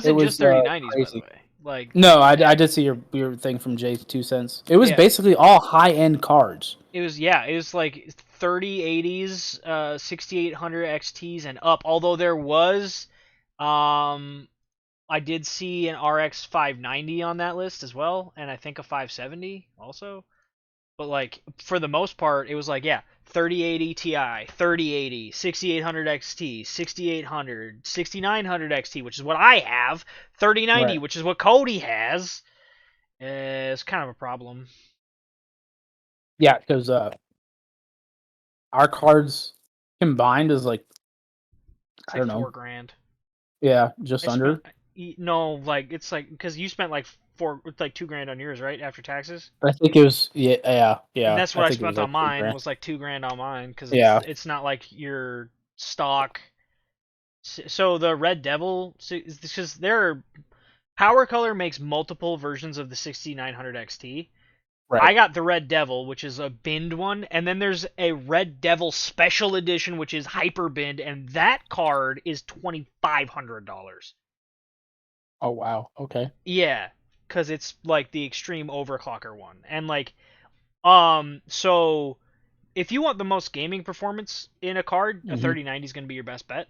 It wasn't just was 3090s, by the crazy. way. Like, No, I did see your thing from Jay's 2 cents. It was yeah, basically all high end cards. it was like 3080s, 6800 XTs and up. Although there was, um, I did see an RX 590 on that list as well, and I think a 570 also. But like for the most part, it was like, yeah, 3080 Ti, 3080, 6800 XT, 6800, 6900 XT, which is what I have, 3090, Right. which is what Cody has. It's kind of a problem. Yeah, because our cards combined is like It's I like don't four know. grand. Yeah, just I spent under. no, like it's like because you spent like like 2 grand on yours, right, after taxes. I think it was And yeah. that's I what I think it was spent on like two mine grand. was like 2 grand on mine because Yeah. it's not like your stock. So the Red Devil, because there Power Color makes multiple versions of the 6900 XT. Right. I got the Red Devil, which is a binned one, and then there's a Red Devil Special Edition, which is hyper binned, and that card is $2,500. Oh wow. Okay. Yeah, because it's like the extreme overclocker one, and like, so if you want the most gaming performance in a card, a Hmm. 3090 is going to be your best bet.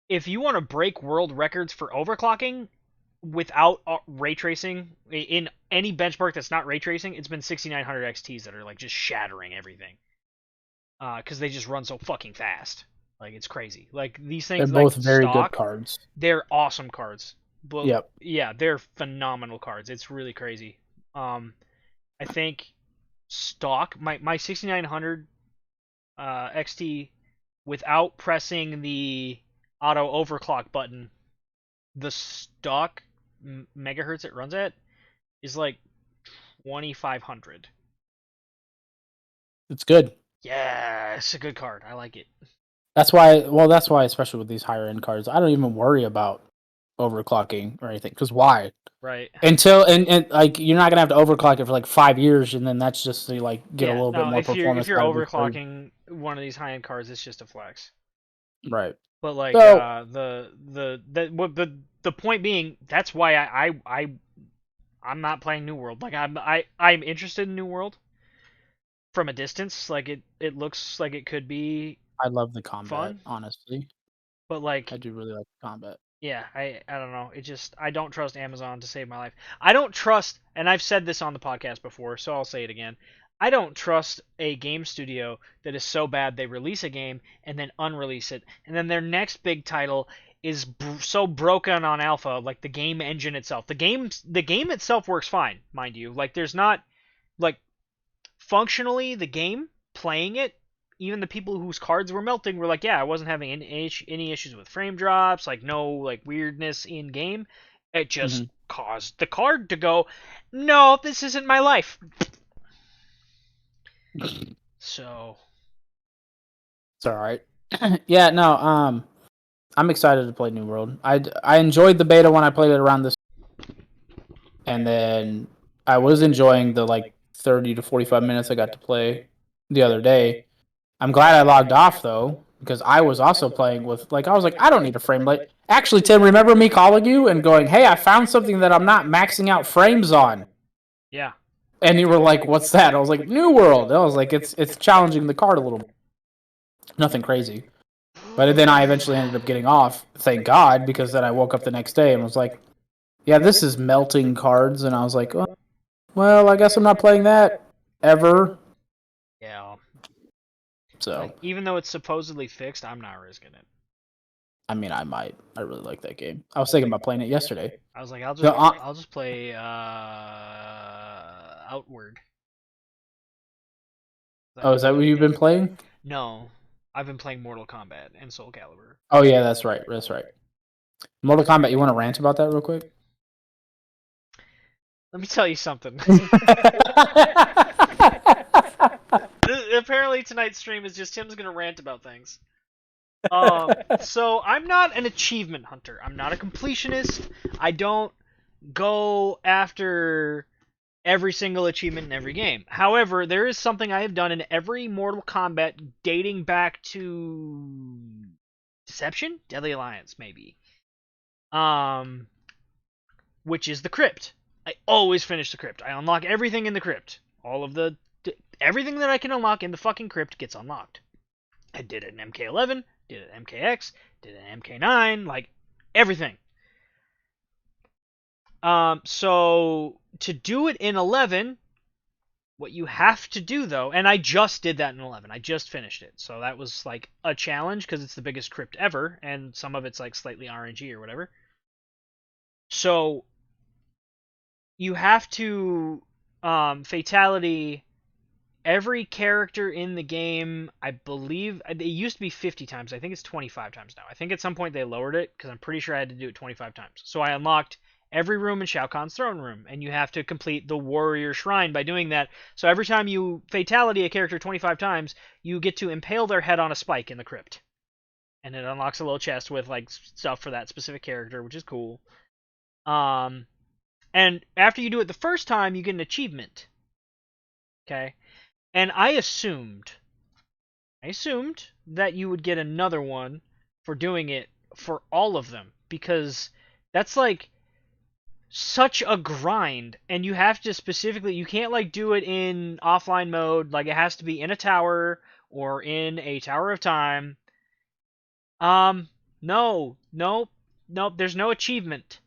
If you want to break world records for overclocking without ray tracing in any benchmark that's not ray tracing, it's been 6900 XTs that are like just shattering everything. Because they just run so fucking fast. Like it's crazy. Like these They're things like both very good stock, cards. they're awesome cards. But Yep. yeah, they're phenomenal cards. It's really crazy. Um, I think stock my 6900 XT without pressing the auto overclock button, the stock megahertz it runs at is like 2500. It's good. Yeah, it's a good card. I like it. That's why. Well, that's why, especially with these higher end cards, I don't even worry about overclocking or anything. Because why? Right. Until and like you're not gonna have to overclock it for like 5 years, and then that's just to like get a Yeah. little bit No, more if performance you're out of it for you. overclocking one of these high end cards, it's just a flex. Right. But like So the point being, that's why I'm not playing New World. Like I'm interested in New World from a distance. Like it looks like it could be I love the combat. fun, Honestly, but I like do really like the combat. yeah, I don't know. It just I don't trust Amazon to save my life. I don't trust, and I've said this on the podcast before, so I'll say it again. I don't trust a game studio that is so bad they release a game and then unrelease it, and then their next big title is so broken on alpha, like the game engine itself. The game itself works fine, mind you. Like there's not like functionally the game playing it, even the people whose cards were melting were like, yeah, I wasn't having any issues with frame drops, like no like weirdness in game. It just Hmm. caused the card to go, no, this isn't my life. So It's all right. Yeah. No. I'm excited to play New World. I enjoyed the beta when I played it around this, and then I was enjoying the like 30 to 45 minutes I got to play the other day. I'm glad I logged off though, because I was also playing with like I was like I don't need a frame rate. Actually, Tim, remember me calling you and going, "Hey, I found something that I'm not maxing out frames on," yeah, and you were like, "What's that?" I was like, "New World." I was like, "It's challenging the card a little." Nothing crazy. But then I eventually ended up getting off, thank God, because then I woke up the next day and was like, "Yeah, this is melting cards," and I was like, "Well, I guess I'm not playing that ever." yeah. So, Like even though it's supposedly fixed, I'm not risking it. I mean, I might. I really like that game. I was thinking about playing it yesterday. I was like, The I'll just play Outward. Oh, is that what you've been playing? No, I've been playing Mortal Kombat and Soul Calibur. Oh yeah, that's right. That's right. Mortal Kombat. You want to rant about that real quick? Let me tell you something. Apparently tonight's stream is just Tim's gonna rant about things. So I'm not an achievement hunter. I'm not a completionist. I don't go after every single achievement in every game. However, there is something I have done in every Mortal Kombat dating back to Deception, Deadly Alliance, maybe. which is the crypt. I always finish the crypt. I unlock everything in the crypt. Everything that I can unlock in the fucking crypt gets unlocked. I did it in MK11, did it in MKX, did it in MK9, like everything. So to do it in 11, what you have to do though, and I just did that in 11. I just finished it. So that was like a challenge because it's the biggest crypt ever and some of it's like slightly RNG or whatever. So you have to fatality every character in the game. I believe it used to be 50 times. I think it's 25 times now. I think at some point they lowered it because I'm pretty sure I had to do it 25 times. So I unlocked every room in Shao Kahn's throne room, and you have to complete the warrior shrine by doing that. So every time you fatality a character 25 times, you get to impale their head on a spike in the crypt. And it unlocks a little chest with like stuff for that specific character, which is cool. And after you do it the first time, you get an achievement. Okay? And I assumed that you would get another one for doing it for all of them because that's like such a grind, and you have to specifically, you can't like do it in offline mode, like it has to be in a tower or in a tower of time. No, nope, nope, there's no achievement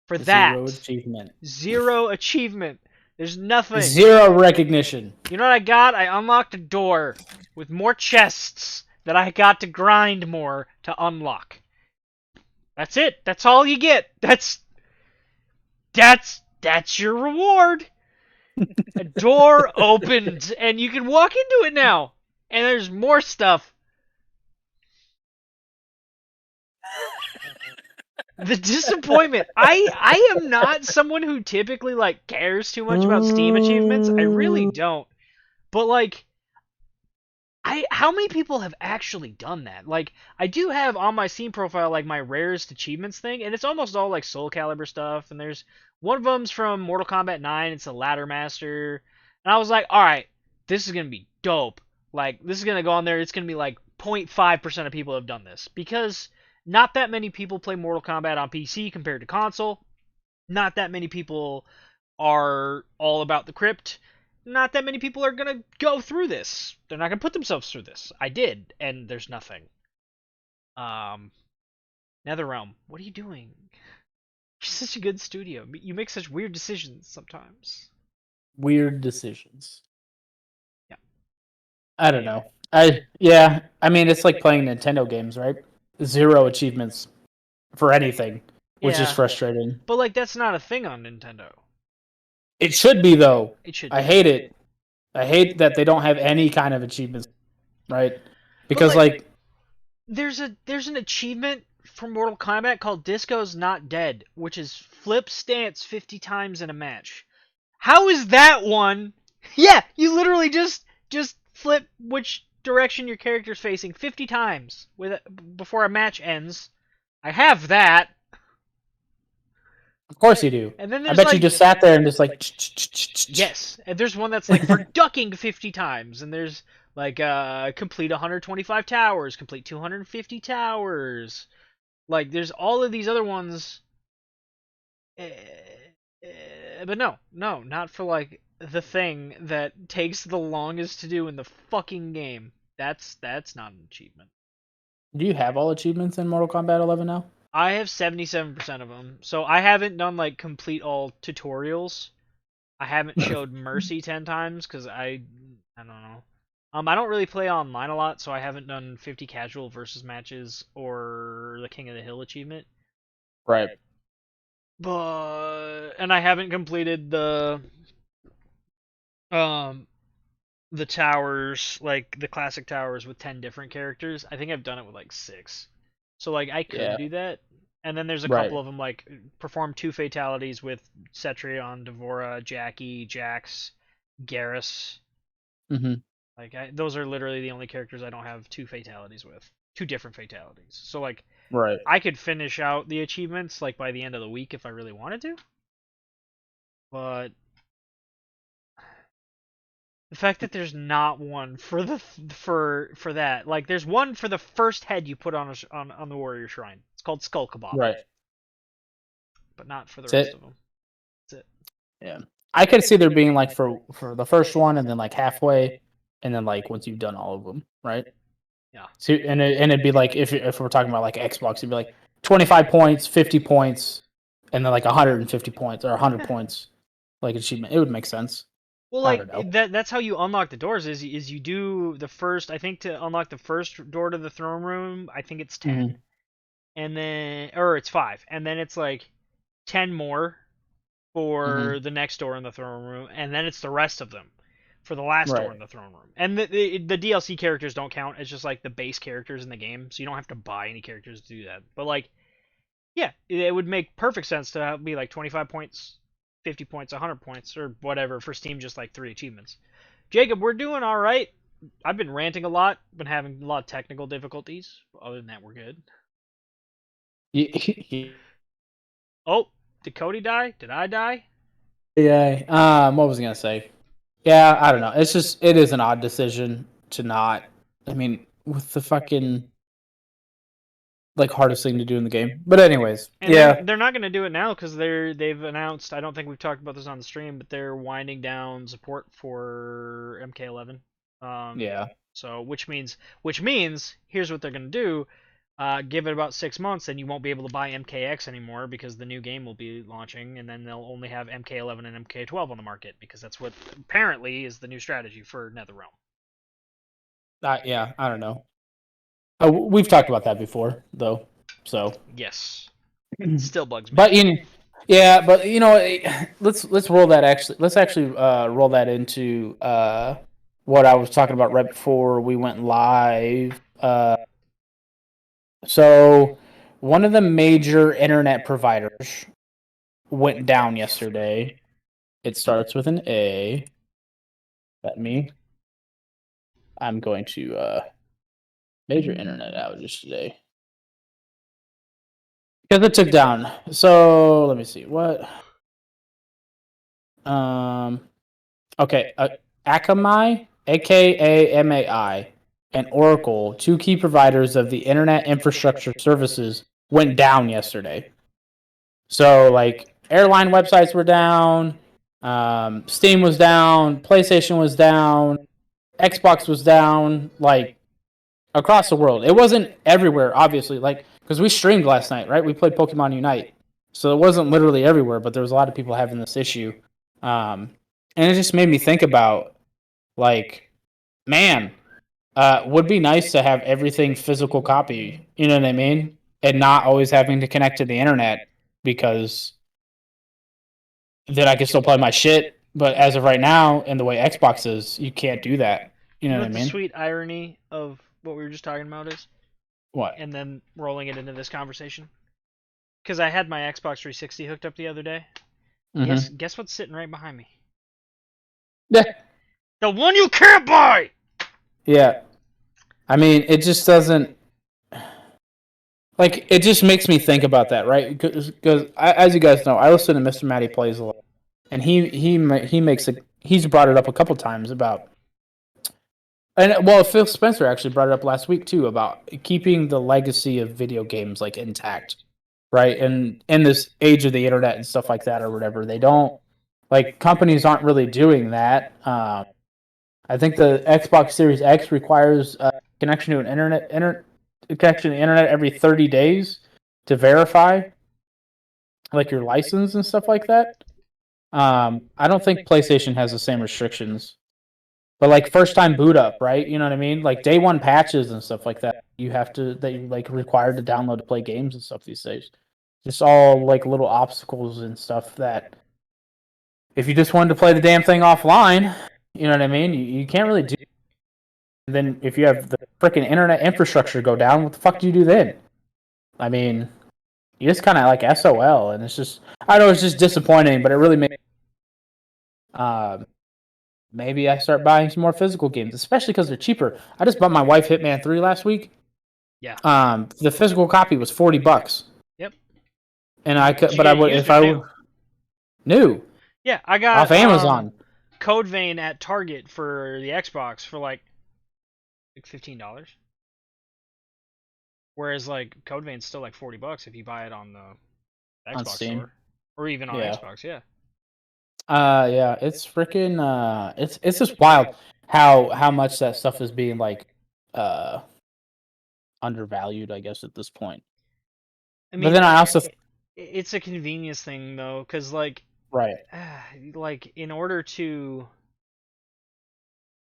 for Zero that. achievement. Zero achievement. There's nothing. Zero recognition. You know what I got? I unlocked a door with more chests that I got to grind more to unlock. That's it. That's all you get. That's your reward. A door opened and you can walk into it now. And there's more stuff. The disappointment. I am not someone who typically like cares too much about Steam achievements. I really don't. But like how many people have actually done that? Like, I do have on my Steam profile like my rarest achievements thing, and it's almost all like Soul Calibur stuff. And there's one of them's from Mortal Kombat 9. It's a Ladder Master, and I was like, all right, this is gonna be dope. Like, this is gonna go on there. It's gonna be like 0.5% of people have done this because not that many people play Mortal Kombat on PC compared to console. Not that many people are all about the crypt. Not that many people are gonna go through this. They're not gonna put themselves through this. I did, and there's nothing. NetherRealm, what are you doing? You're such a good studio. You make such weird decisions sometimes. Weird decisions. Yeah. I don't know. I mean, it's like playing Nintendo games, right? Zero achievements for anything, which is frustrating. But like, that's not a thing on Nintendo. It should be though. It should. I hate it. I hate that they don't have any kind of achievements, right? Because like there's an achievement for Mortal Kombat called Disco's Not Dead, which is flip stance 50 times in a match. How is that one? Yeah, you literally just flip which direction your character's facing 50 times before a match ends. I have that. Of course you do. And then I bet you just sat there and just like. Yes, and there's one that's like for ducking 50 times, and there's like complete 125 towers, complete 250 towers. Like there's all of these other ones, but no, not for like the thing that takes the longest to do in the fucking game. That's not an achievement. Do you have all achievements in Mortal Kombat 11 now? I have 77% of them, so I haven't done like complete all tutorials. I haven't showed Mercy 10 times because I don't know. I don't really play online a lot, so I haven't done 50 casual versus matches or the King of the Hill achievement. Right. And I haven't completed the towers, like the classic towers with 10 different characters. I think I've done it with like 6. So like I could do that. And then there's a couple of them like perform 2 fatalities with Cetrion, Devora, Jackie, Jax, Garrus. Mm-hmm. Like those are literally the only characters I don't have 2 fatalities with. 2 different fatalities. So like I could finish out the achievements like by the end of the week if I really wanted to. But the fact that there's not one for the for that, like there's one for the first head you put on the warrior shrine. It's called Skull Kebab. Right. but not for the That's rest it. of them. That's it. Yeah, I could see there being like for the first one, and then like halfway, and then like once you've done all of them, right? Yeah. So and it'd be like if we're talking about like Xbox, it'd be like 25 points, 50 points, and then like 150 points or 100 points, like achievement. It would make sense. Well, I like don't know. that's how you unlock the doors. Is you do the first. I think to unlock the first door to the throne room, I think it's 10, Mhm. and then or it's 5, and then it's like 10 more for Mhm. the next door in the throne room, and then it's the rest of them for the last door Right. in the throne room. And the DLC characters don't count. It's just like the base characters in the game, so you don't have to buy any characters to do that. But like, yeah, it would make perfect sense to be like 25 points, 50 points, 100 points, or whatever for Steam, just like 3 achievements. Jacob, we're doing all right. I've been ranting a lot, been having a lot of technical difficulties. Other than that, we're good. Yeah. Oh, did Cody die? Did I die? What was I gonna say? Yeah, I don't know. It's just it is an odd decision to not. I mean, with the fucking like hardest thing to do in the game. But anyways, And yeah, they're not going to do it now because they've announced. I don't think we've talked about this on the stream, but they're winding down support for MK11. Um, yeah. so which means here's what they're going to do. Give it about 6 months, and you won't be able to buy MKX anymore because the new game will be launching, and then they'll only have MK11 and MK12 on the market because that's what apparently is the new strategy for NetherRealm. Yeah, I don't know. We've talked about that before, though. So, Yes, still bugs me. but yeah, but let's roll that actually. Let's actually roll that into what I was talking about right before we went live. So one of the major internet providers went down yesterday. It starts with an A. Let me. I'm going to major internet outage today because it took down. So let me see what. Um. Okay. Akamai, Akamai, and Oracle, two key providers of the internet infrastructure services, went down yesterday. So like airline websites were down, Steam was down, PlayStation was down, Xbox was down, like across the world. It wasn't everywhere, obviously, like because we streamed last night, right? We played Pokemon Unite, so it wasn't literally everywhere, but there was a lot of people having this issue, um, and it just made me think about like, man, would be nice to have everything physical copy. You know what I mean? And not always having to connect to the internet because then I can still play my shit. But as of right now, and the way Xbox is, you can't do that. You You know know what I what the mean? sweet irony of what we were just talking about is? What? And then rolling it into this conversation. Because I had my Xbox 360 hooked up the other day. Mm-hmm. Guess what's sitting right behind me? Yeah. The one you can't buy. Yeah. I mean, it just doesn't like. It just makes me think about that, right? Because as you guys know, I listen to Mr. Matty Plays a lot, and he makes a he's brought it up a couple times about. And well, Phil Spencer actually brought it up last week too about keeping the legacy of video games like intact, right? And in this age of the internet and stuff like that or whatever, they don't like companies aren't really doing that. I think the Xbox Series X requires connection to an connection to the internet every 30 days to verify like your license and stuff like that. I don't think PlayStation has the same restrictions. But like first time boot up, right? You know what I mean? Like day one patches and stuff like that. You have to that you like required to download to play games and stuff these days. Just all like little obstacles and stuff that if you just wanted to play the damn thing offline, you know what I mean? You can't really do. And then if you have the freaking internet infrastructure go down, what the fuck do you do then? I mean, you just kind of like SOL, and it's just I know it's just disappointing, but it really made. Um, Maybe I start buying some more physical games, especially because they're cheaper. I just bought my wife Hitman 3 last week. Yeah. The physical copy was $40, Yep. and I Did could, you but I get it would used if or I new? were new Yeah, I off got Amazon. Code Vein at Target for the Xbox for like $15. Whereas like Code Vein's still like $40 if you buy it on the On Xbox Steam. store. or even on Yeah. Xbox. Yeah. Yeah, it's freaking it's just wild how much that stuff is being like uh undervalued, I guess, at this point. I But mean, then I also it's a convenience thing though, because like, right, like in order to,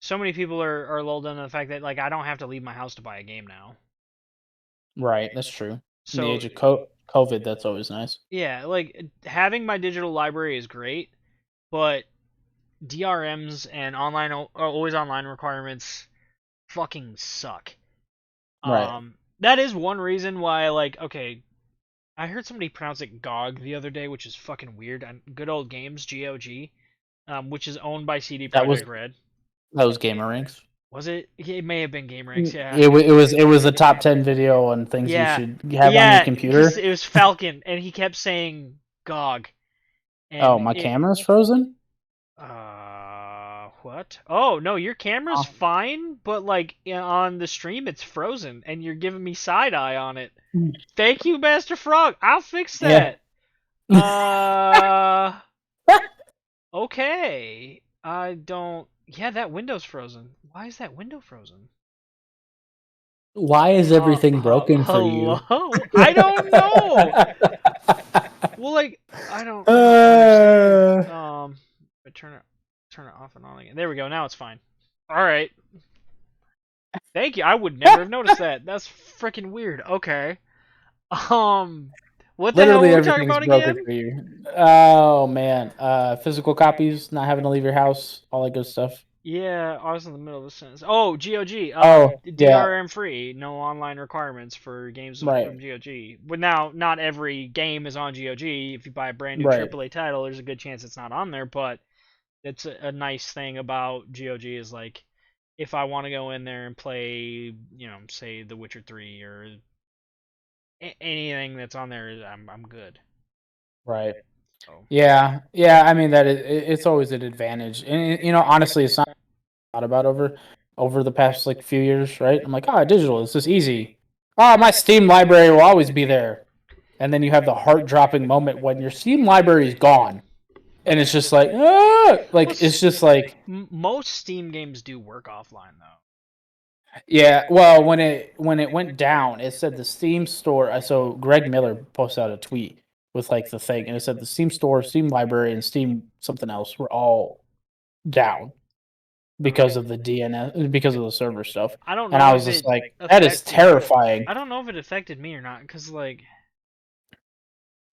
so many people are lulled into the fact that like I don't have to leave my house to buy a game now. right, that's true. In the So age of COVID, that's always nice. yeah, like having my digital library is great, but DRMs and online always online requirements fucking suck. Right. That is one reason why, like, okay, I heard somebody pronounce it GOG the other day, which is fucking weird. Good old games, GOG, which is owned by CD That was Projekt Red. that was Gamer Ranks. Was it? It may have been GameRanks, Mm, yeah. it was a top 10 video on things you Yeah, should have on your yeah. computer. It was Falcon, and he kept saying GOG, Oh, and my it. camera's frozen? What? Oh no, your camera's Oh. fine, but like on the stream it's frozen, and you're giving me side eye on it. Mm. Thank you, Master Frog. I'll fix Yeah. that. Uh, okay. I don't. Yeah, that window's frozen. Why is that window frozen? Why is everything broken for you? Hello? I don't know. Well, like I don't understand. Uh, But turn it off and on again. There we go. Now it's fine. All right. Thank you. I would never have noticed that. That's freaking weird. Okay. Um, what the hell Literally were we talking everything's about broken again? for you. Oh man. Physical copies, not having to leave your house, all that good stuff. Yeah, I was in the middle of a sentence. Oh, GOG. Oh, yeah, DRM free. No online requirements for games right, from GOG. But now, not every game is on GOG. If you buy a brand new right, AAA title, there's a good chance it's not on there. But it's a nice thing about GOG is like, if I want to go in there and play, say The Witcher 3 or anything that's on there, I'm good. right. So Yeah, yeah. I mean that it's always an advantage, and honestly, it's not thought about over the past like few years, right? I'm like, digital, it's just easy. Oh, my Steam library will always be there, and then you have the heart dropping moment when your Steam library is gone, and it's just like, well, like it's just like, most Steam games do work offline though. yeah. Well, when it went down, it said the Steam store. So Greg Miller posted out a tweet with like the thing, and it said the Steam store, Steam library, and Steam something else were all down because of the DNS, because of the server stuff. I don't And know I was if just it like, that is affected. terrifying I don't know if it affected me or not, cause like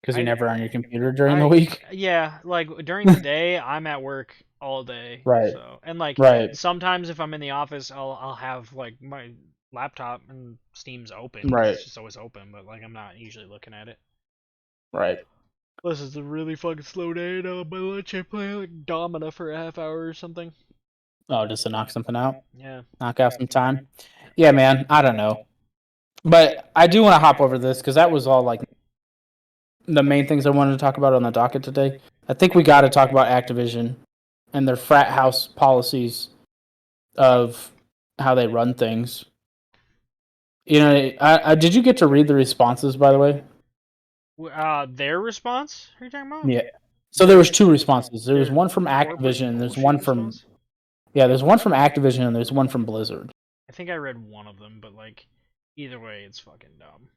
because you're I never on your computer during the I week. yeah, like during the day I'm at work all day. Right, So, and like right, sometimes if I'm in the office, I'll have like my laptop and Steam's open because right, it's just always open, but like I'm not usually looking at it. right. This is a really fucking slow day, and my lunch I play like Domina for a half hour or something. Oh, just to knock something out, Yeah. knock out some time. Yeah, man. I don't know, but I do want to hop over this because that was all like the main things I wanted to talk about on the docket today. I think we got to talk about Activision and their frat house policies of how they run things. Did you get to read the responses, by the way? Their response? Who are you talking about? Yeah. So there was two responses. There was Their one from corporate Activision. There's bullshit one from response? yeah. There's one from Activision and there's one from Blizzard. I think I read one of them, but like either way, it's fucking dumb.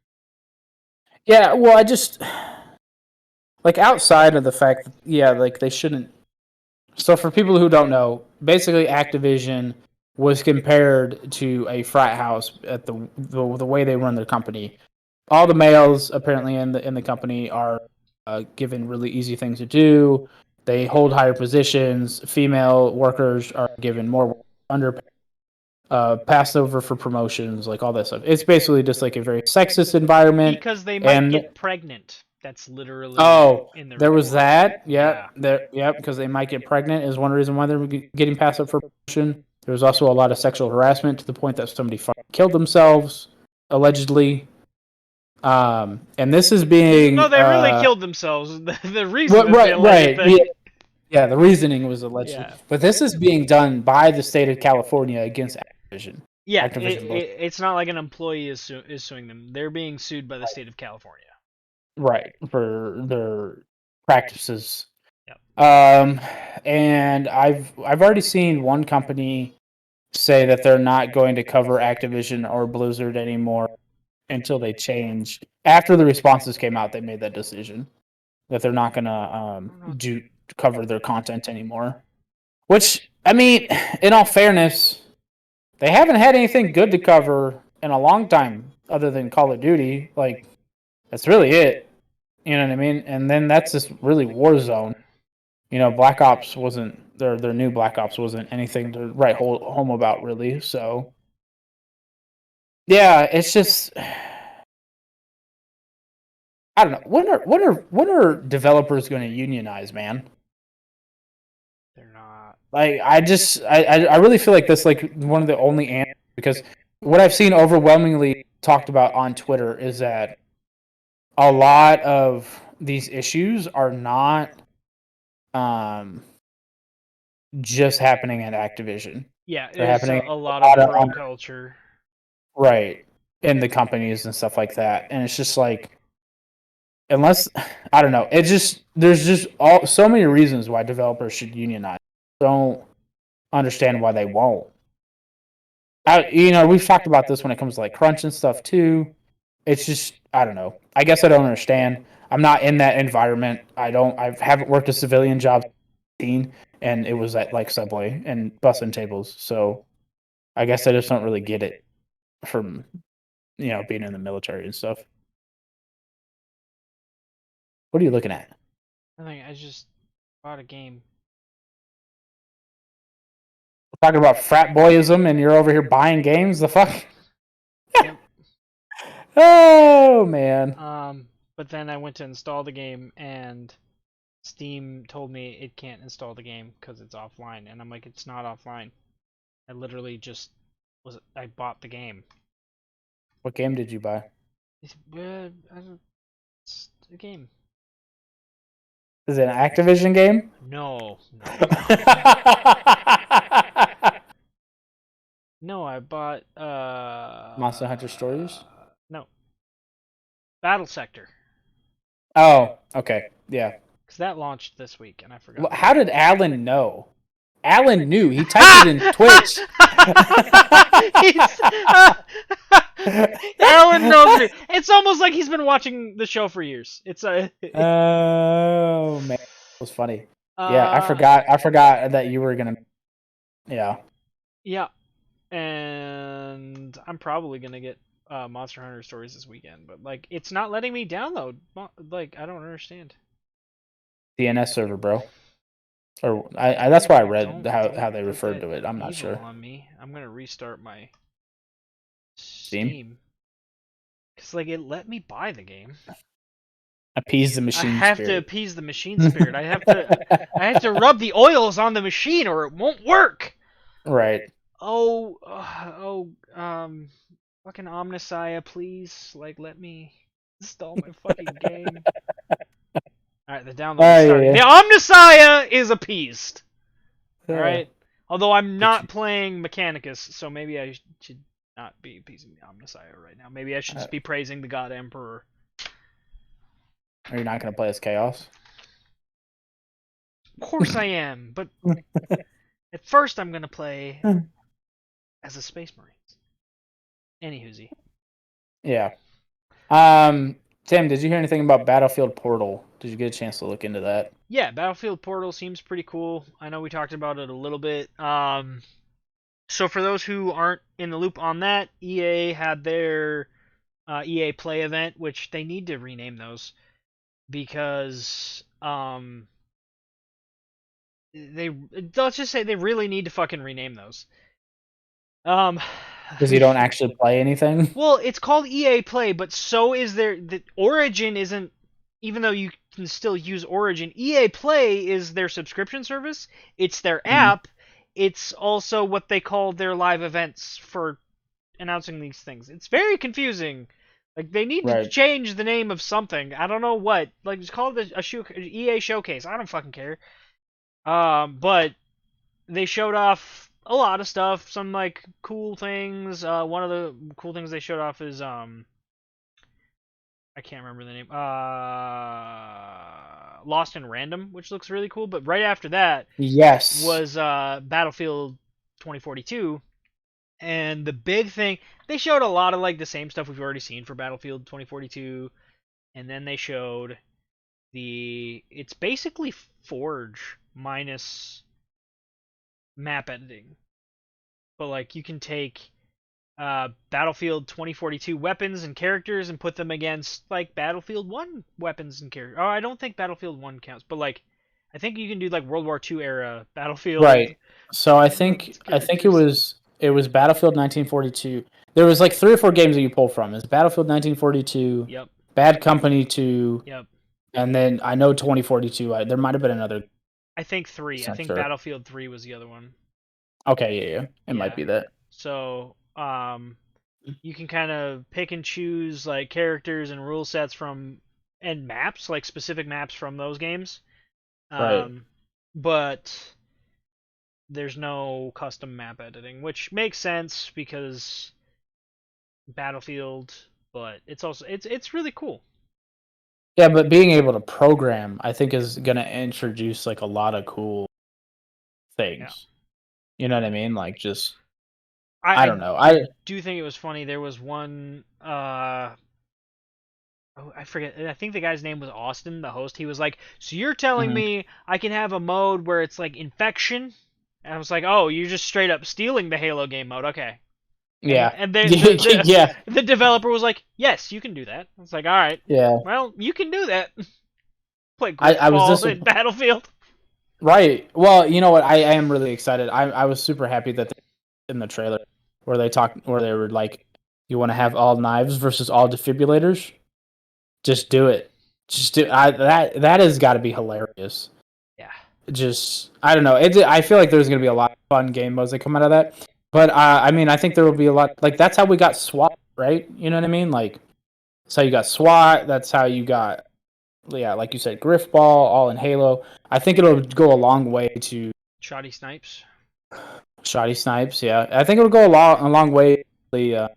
Yeah. Well, I just like outside of the fact, that, yeah, like they shouldn't. So for people who don't know, basically Activision was compared to a frat house at the way they run their company. All the males apparently in the company are given really easy things to do. They hold higher positions. Female workers are given more under passed over for promotions, like all that stuff. It's basically just like a very sexist environment. Because they might And get pregnant. That's literally oh, in the there was report. that. Yeah. Yeah, because they might get pregnant is one reason why they're getting passed up for promotion. There was also a lot of sexual harassment to the point that somebody killed themselves allegedly. And this is No, being they really killed themselves. The reason is the right, alleged right, thing. yeah. The reasoning was allegedly, Yeah. but this is being done by the state of California against Activision. Yeah, Activision Blizzard. it's not like an employee is suing them. They're being sued by the state of California. Right, for their practices. Yep. And I've already seen one company say that they're not going to cover Activision or Blizzard anymore until they change. After the responses came out, they made that decision that they're not going to do cover their content anymore. Which, I mean, in all fairness, they haven't had anything good to cover in a long time other than Call of Duty. Like, that's really it. You know what I mean? And then that's just really Warzone. You know, Black Ops wasn't their new Black Ops wasn't anything to write home about really. So yeah, it's just I don't know. When are developers going to unionize, man? They're not. Like I really feel like that's like one of the only answers because what I've seen overwhelmingly talked about on Twitter is that a lot of these issues are not um just happening at Activision. Yeah, They're it's happening a lot a of lot of bro culture. right in the companies and stuff like that. And it's just like unless I don't know, it just there's just all so many reasons why developers should unionize. Don't understand why they won't. We've talked about this when it comes to like crunch and stuff too. It's just I don't know. I guess I don't understand. I'm not in that environment. I haven't worked a civilian job and it was at like Subway and busing tables. So I guess I just don't really get it from being in the military and stuff. What are you looking at? I think I just bought a game. We're talking about frat boyism and you're over here buying games? The fuck? Yep. Oh man. But then I went to install the game and Steam told me it can't install the game because it's offline, and I'm like, it's not offline. I literally just I bought the game. What game did you buy? It's, it's a game. Is it an Activision game? No, no, no. I bought Monster Hunter Stories? No, Battle Sector. Oh, okay. Yeah. Because that launched this week, and I forgot. How did Alan know? Alan knew. He typed it in Twitch. Alan knows it. It's almost like he's been watching the show for years. It's oh man, that was funny. Yeah, I forgot. I forgot that you were gonna. Yeah. Yeah, and I'm probably gonna get Monster Hunter Stories this weekend, but like, it's not letting me download. Like, I don't understand. DNS server, bro. Or that's why I read Don't how they put referred that to it. I'm not evil sure. on me. I'm gonna restart my Steam? Steam. Cause like, it let me buy the game. Appease the I machine have to spirit. appease the machine spirit. I have to rub the oils on the machine or it won't work. Right. Fucking Omnissiah, please, like, let me install my fucking game. Alright, the download is starting. Yeah. The Omnissiah is appeased. Alright? Uh, Although I'm not playing Mechanicus, so maybe I should not be appeasing the Omnissiah right now. Maybe I should just be praising the God Emperor. Are you not going to play as Chaos? Of course I am, but at first I'm going to play as a Space Marines. Anywhoosie. Yeah. Tim, did you hear anything about Battlefield Portal? Did you get a chance to look into that? Yeah, Battlefield Portal seems pretty cool. I know we talked about it a little bit. So for those who aren't in the loop on that, EA had their EA Play event, which they need to rename those because they let's just say they really need to fucking rename those. Because you don't actually play anything? Well, it's called EA Play, but so is the Origin isn't, even though you can still use Origin, EA Play is their subscription service. It's their app. It's also what they call their live events for announcing these things. It's very confusing. Like, they need to change the name of something. I don't know what. Like, just call it a EA Showcase. I don't fucking care. But they showed off a lot of stuff, some like cool things. One of the cool things they showed off is I can't remember the name. Lost in Random, which looks really cool. But right after that Yes. was Battlefield 2042, and the big thing they showed a lot of like the same stuff we've already seen for Battlefield 2042, and then they showed it's basically Forge minus map editing, but like you can take Battlefield 2042 weapons and characters and put them against like Battlefield 1 weapons and characters. Oh, I don't think Battlefield 1 counts, but like I think you can do like World War II era Battlefield Right. So I weapons think I think it characters. was it was Battlefield 1942. There was like 3 or 4 games that you pull from. It's Battlefield 1942, Yep. Bad Company 2, Yep. and then I know 2042. There might have been another. I think 3. I I'm think sure. Battlefield 3 was the other one. Okay, yeah. It might Yeah. be that. So, you can kind of pick and choose like characters and rule sets from and maps, like specific maps from those games. Right. Um, but there's no custom map editing, which makes sense because Battlefield, but it's really cool. Yeah, but being able to program, I think, is going to introduce like a lot of cool Yeah. things. You know what I mean? Like just I I I, don't know. I do think it was funny. There was one oh, I forget. I think the guy's name was Austin, the host. He was like, "So you're telling Mhm. me I can have a mode where it's like infection?" And I was like, "Oh, you're just straight up stealing the Halo game mode, okay?" And Yeah. and they, the Yeah. the developer was like, "Yes, you can do that." I was like, "All right, Yeah. well, you can do that." Play I was Griffball in disappointed. Battlefield. Right. Well, you know what? I am really excited. I was super happy that in the trailer where they were like, you want to have all knives versus all defibrillators? Just do it. Just do that has got to be hilarious. Yeah, Just I don't know. I feel like there's gonna be a lot of fun game modes that come out of that. But I mean, I think there will be a lot. Like that's how we got SWAT, right? You know what I mean? Like that's how you got SWAT. That's how you got yeah, like you said, Griffball, all in Halo. I think it'll go a long way to Shoddy Snipes. Shoddy Snipes. Yeah, I think it'll go a long way to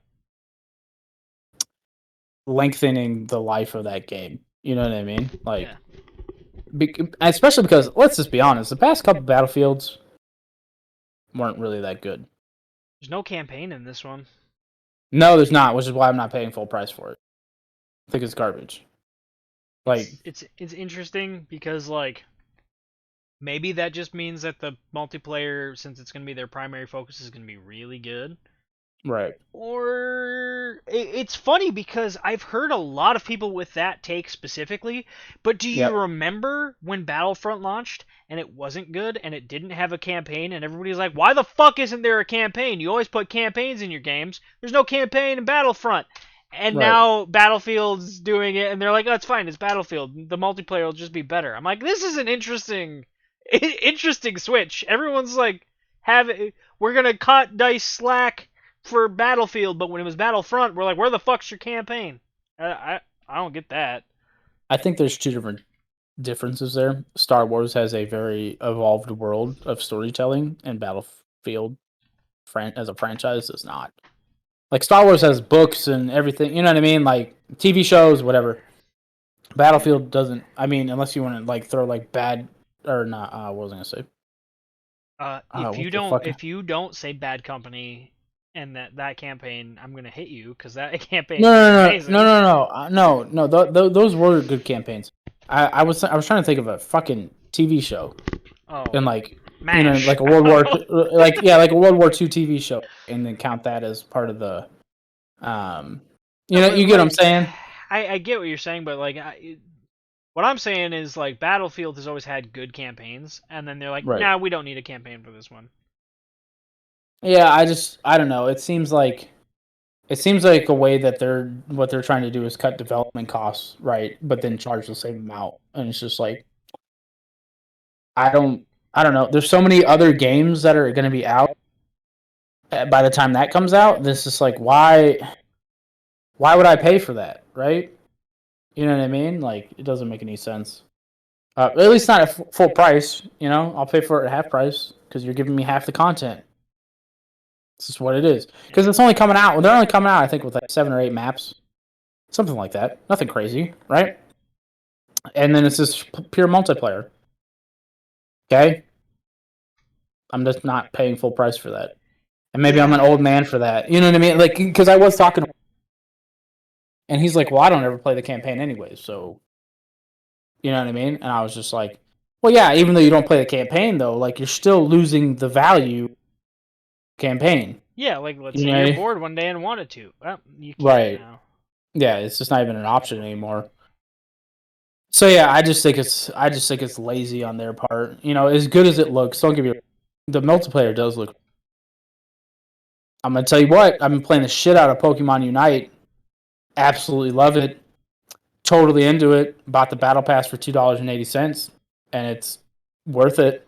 lengthening the life of that game. You know what I mean? Like, Yeah, especially because let's just be honest, the past couple Battlefields weren't really that good. there's no campaign in this one. No, there's not, which is why I'm not paying full price for it. I think it's garbage. Like, It's interesting because like maybe that just means that the multiplayer, since it's gonna be their primary focus, is gonna be really good. right? Or it's funny because I've heard a lot of people with that take specifically, but do you Yep. remember when Battlefront launched and it wasn't good and it didn't have a campaign and everybody's like, "Why the fuck isn't there a campaign? You always put campaigns in your games. There's no campaign in Battlefront." And Right. now Battlefield's doing it and they're like, "Oh, it's fine. It's Battlefield. The multiplayer will just be better." I'm like, "This is an interesting switch." Everyone's like, "Have we're going to cut dice slack for Battlefield, but when it was Battlefront, we're like, where the fuck's your campaign?" I don't get that. I think there's two different differences there. Star Wars has a very evolved world of storytelling, and Battlefield as a franchise does not. Like Star Wars has books and everything. You know what I mean? Like TV shows, whatever. Battlefield doesn't. I mean, unless you want to like throw like bad or not. What was I gonna say? What the fuck? If you don't say Bad Company and that campaign, I'm gonna hit you because that No, campaign is no, no, no, amazing. no, no, no. Those were good campaigns. I was trying to think of a fucking TV show Oh, and like Mash. like a I World don't War know. like a World War II TV show, and then count that as part of the um. No, but You get what I'm like, saying? I get what you're saying, but like, what I'm saying is like Battlefield has always had good campaigns, and then they're like, Right. nah, we don't need a campaign for this one. Yeah, I don't know. It seems like a way that what they're trying to do is cut development costs, right? But then charge the same amount, and it's just like I don't I don't know. There's so many other games that are going to be out by the time that comes out. This is like why would I pay for that, right? You know what I mean? Like it doesn't make any sense. At least not at full price. You know, I'll pay for it at half price because you're giving me half the content. This is what it is. Because Yeah. it's only coming out. Well, they're only coming out, I think, with like 7 or 8 maps, something like that. Nothing crazy, right? and then it's just pure multiplayer. Okay, I'm just not paying full price for that, and maybe I'm an old man for that. You know what I mean? Like, because I was talking, and he's like, "Well, I don't ever play the campaign anyway, so you know what I mean?" And I was just like, "Well, yeah, even though you don't play the campaign, though, like you're still losing the value campaign." Yeah, like let's You say you're know? bored one day and wanted to. Well, you can't Right. now. Yeah, it's just not even an option anymore. So yeah, I just think it's lazy on their part. You know, as good as it looks, don't give me the multiplayer does look. I'm gonna tell you what, I've been playing the shit out of Pokemon Unite. Absolutely love it. Totally into it. Bought the battle pass for $2.80, and it's worth it.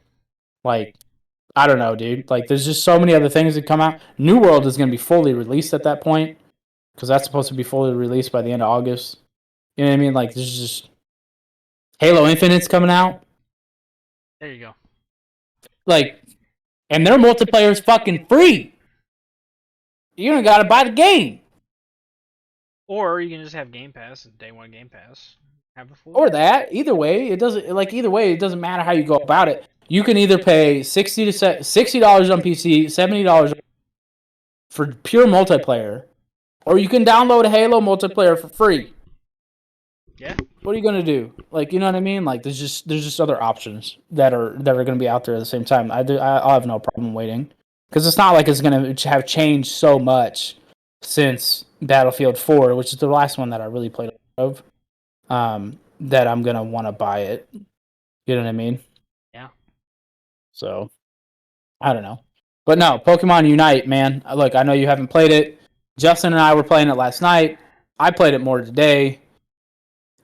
Like, I don't know, dude. Like, there's just so many other things that come out. New World is gonna be fully released at that point because that's supposed to be fully released by the end of August. You know what I mean? Like, there's just Halo Infinite's coming out. There you go. Like, and their multiplayer is fucking free. You don't gotta buy the game. Or you can just have Game Pass, day one Game Pass. Have a full Or year. that. Either way, it doesn't matter how you go about it. You can either pay $60 on PC, $70 for pure multiplayer, or you can download Halo multiplayer for free. Yeah. What are you gonna do? Like, you know what I mean? Like, there's just other options that are gonna be out there at the same time. I'll have no problem waiting because it's not like it's gonna have changed so much since Battlefield 4, which is the last one that I really played of. That I'm gonna want to buy it. You know what I mean? Yeah. So I don't know, but no, Pokemon Unite, man. Look, I know you haven't played it. Justin and I were playing it last night. I played it more today.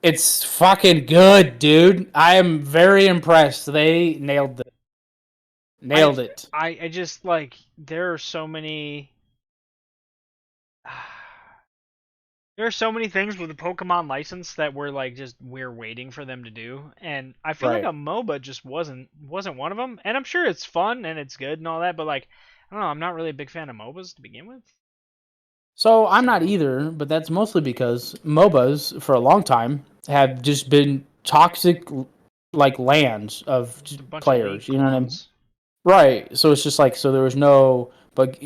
It's fucking good, dude. I am very impressed. They nailed it. I just like there are so many there are so many things with the Pokemon license that we're waiting for them to do, and I feel like Right. a MOBA just wasn't one of them. And I'm sure it's fun and it's good and all that, but like I don't know, I'm not really a big fan of MOBAs to begin with. So I'm not So either, but that's mostly because MOBAs for a long time have just been toxic, like lands of just a bunch of weak players. You know what I mean? clones. Right. So it's just like so there was no but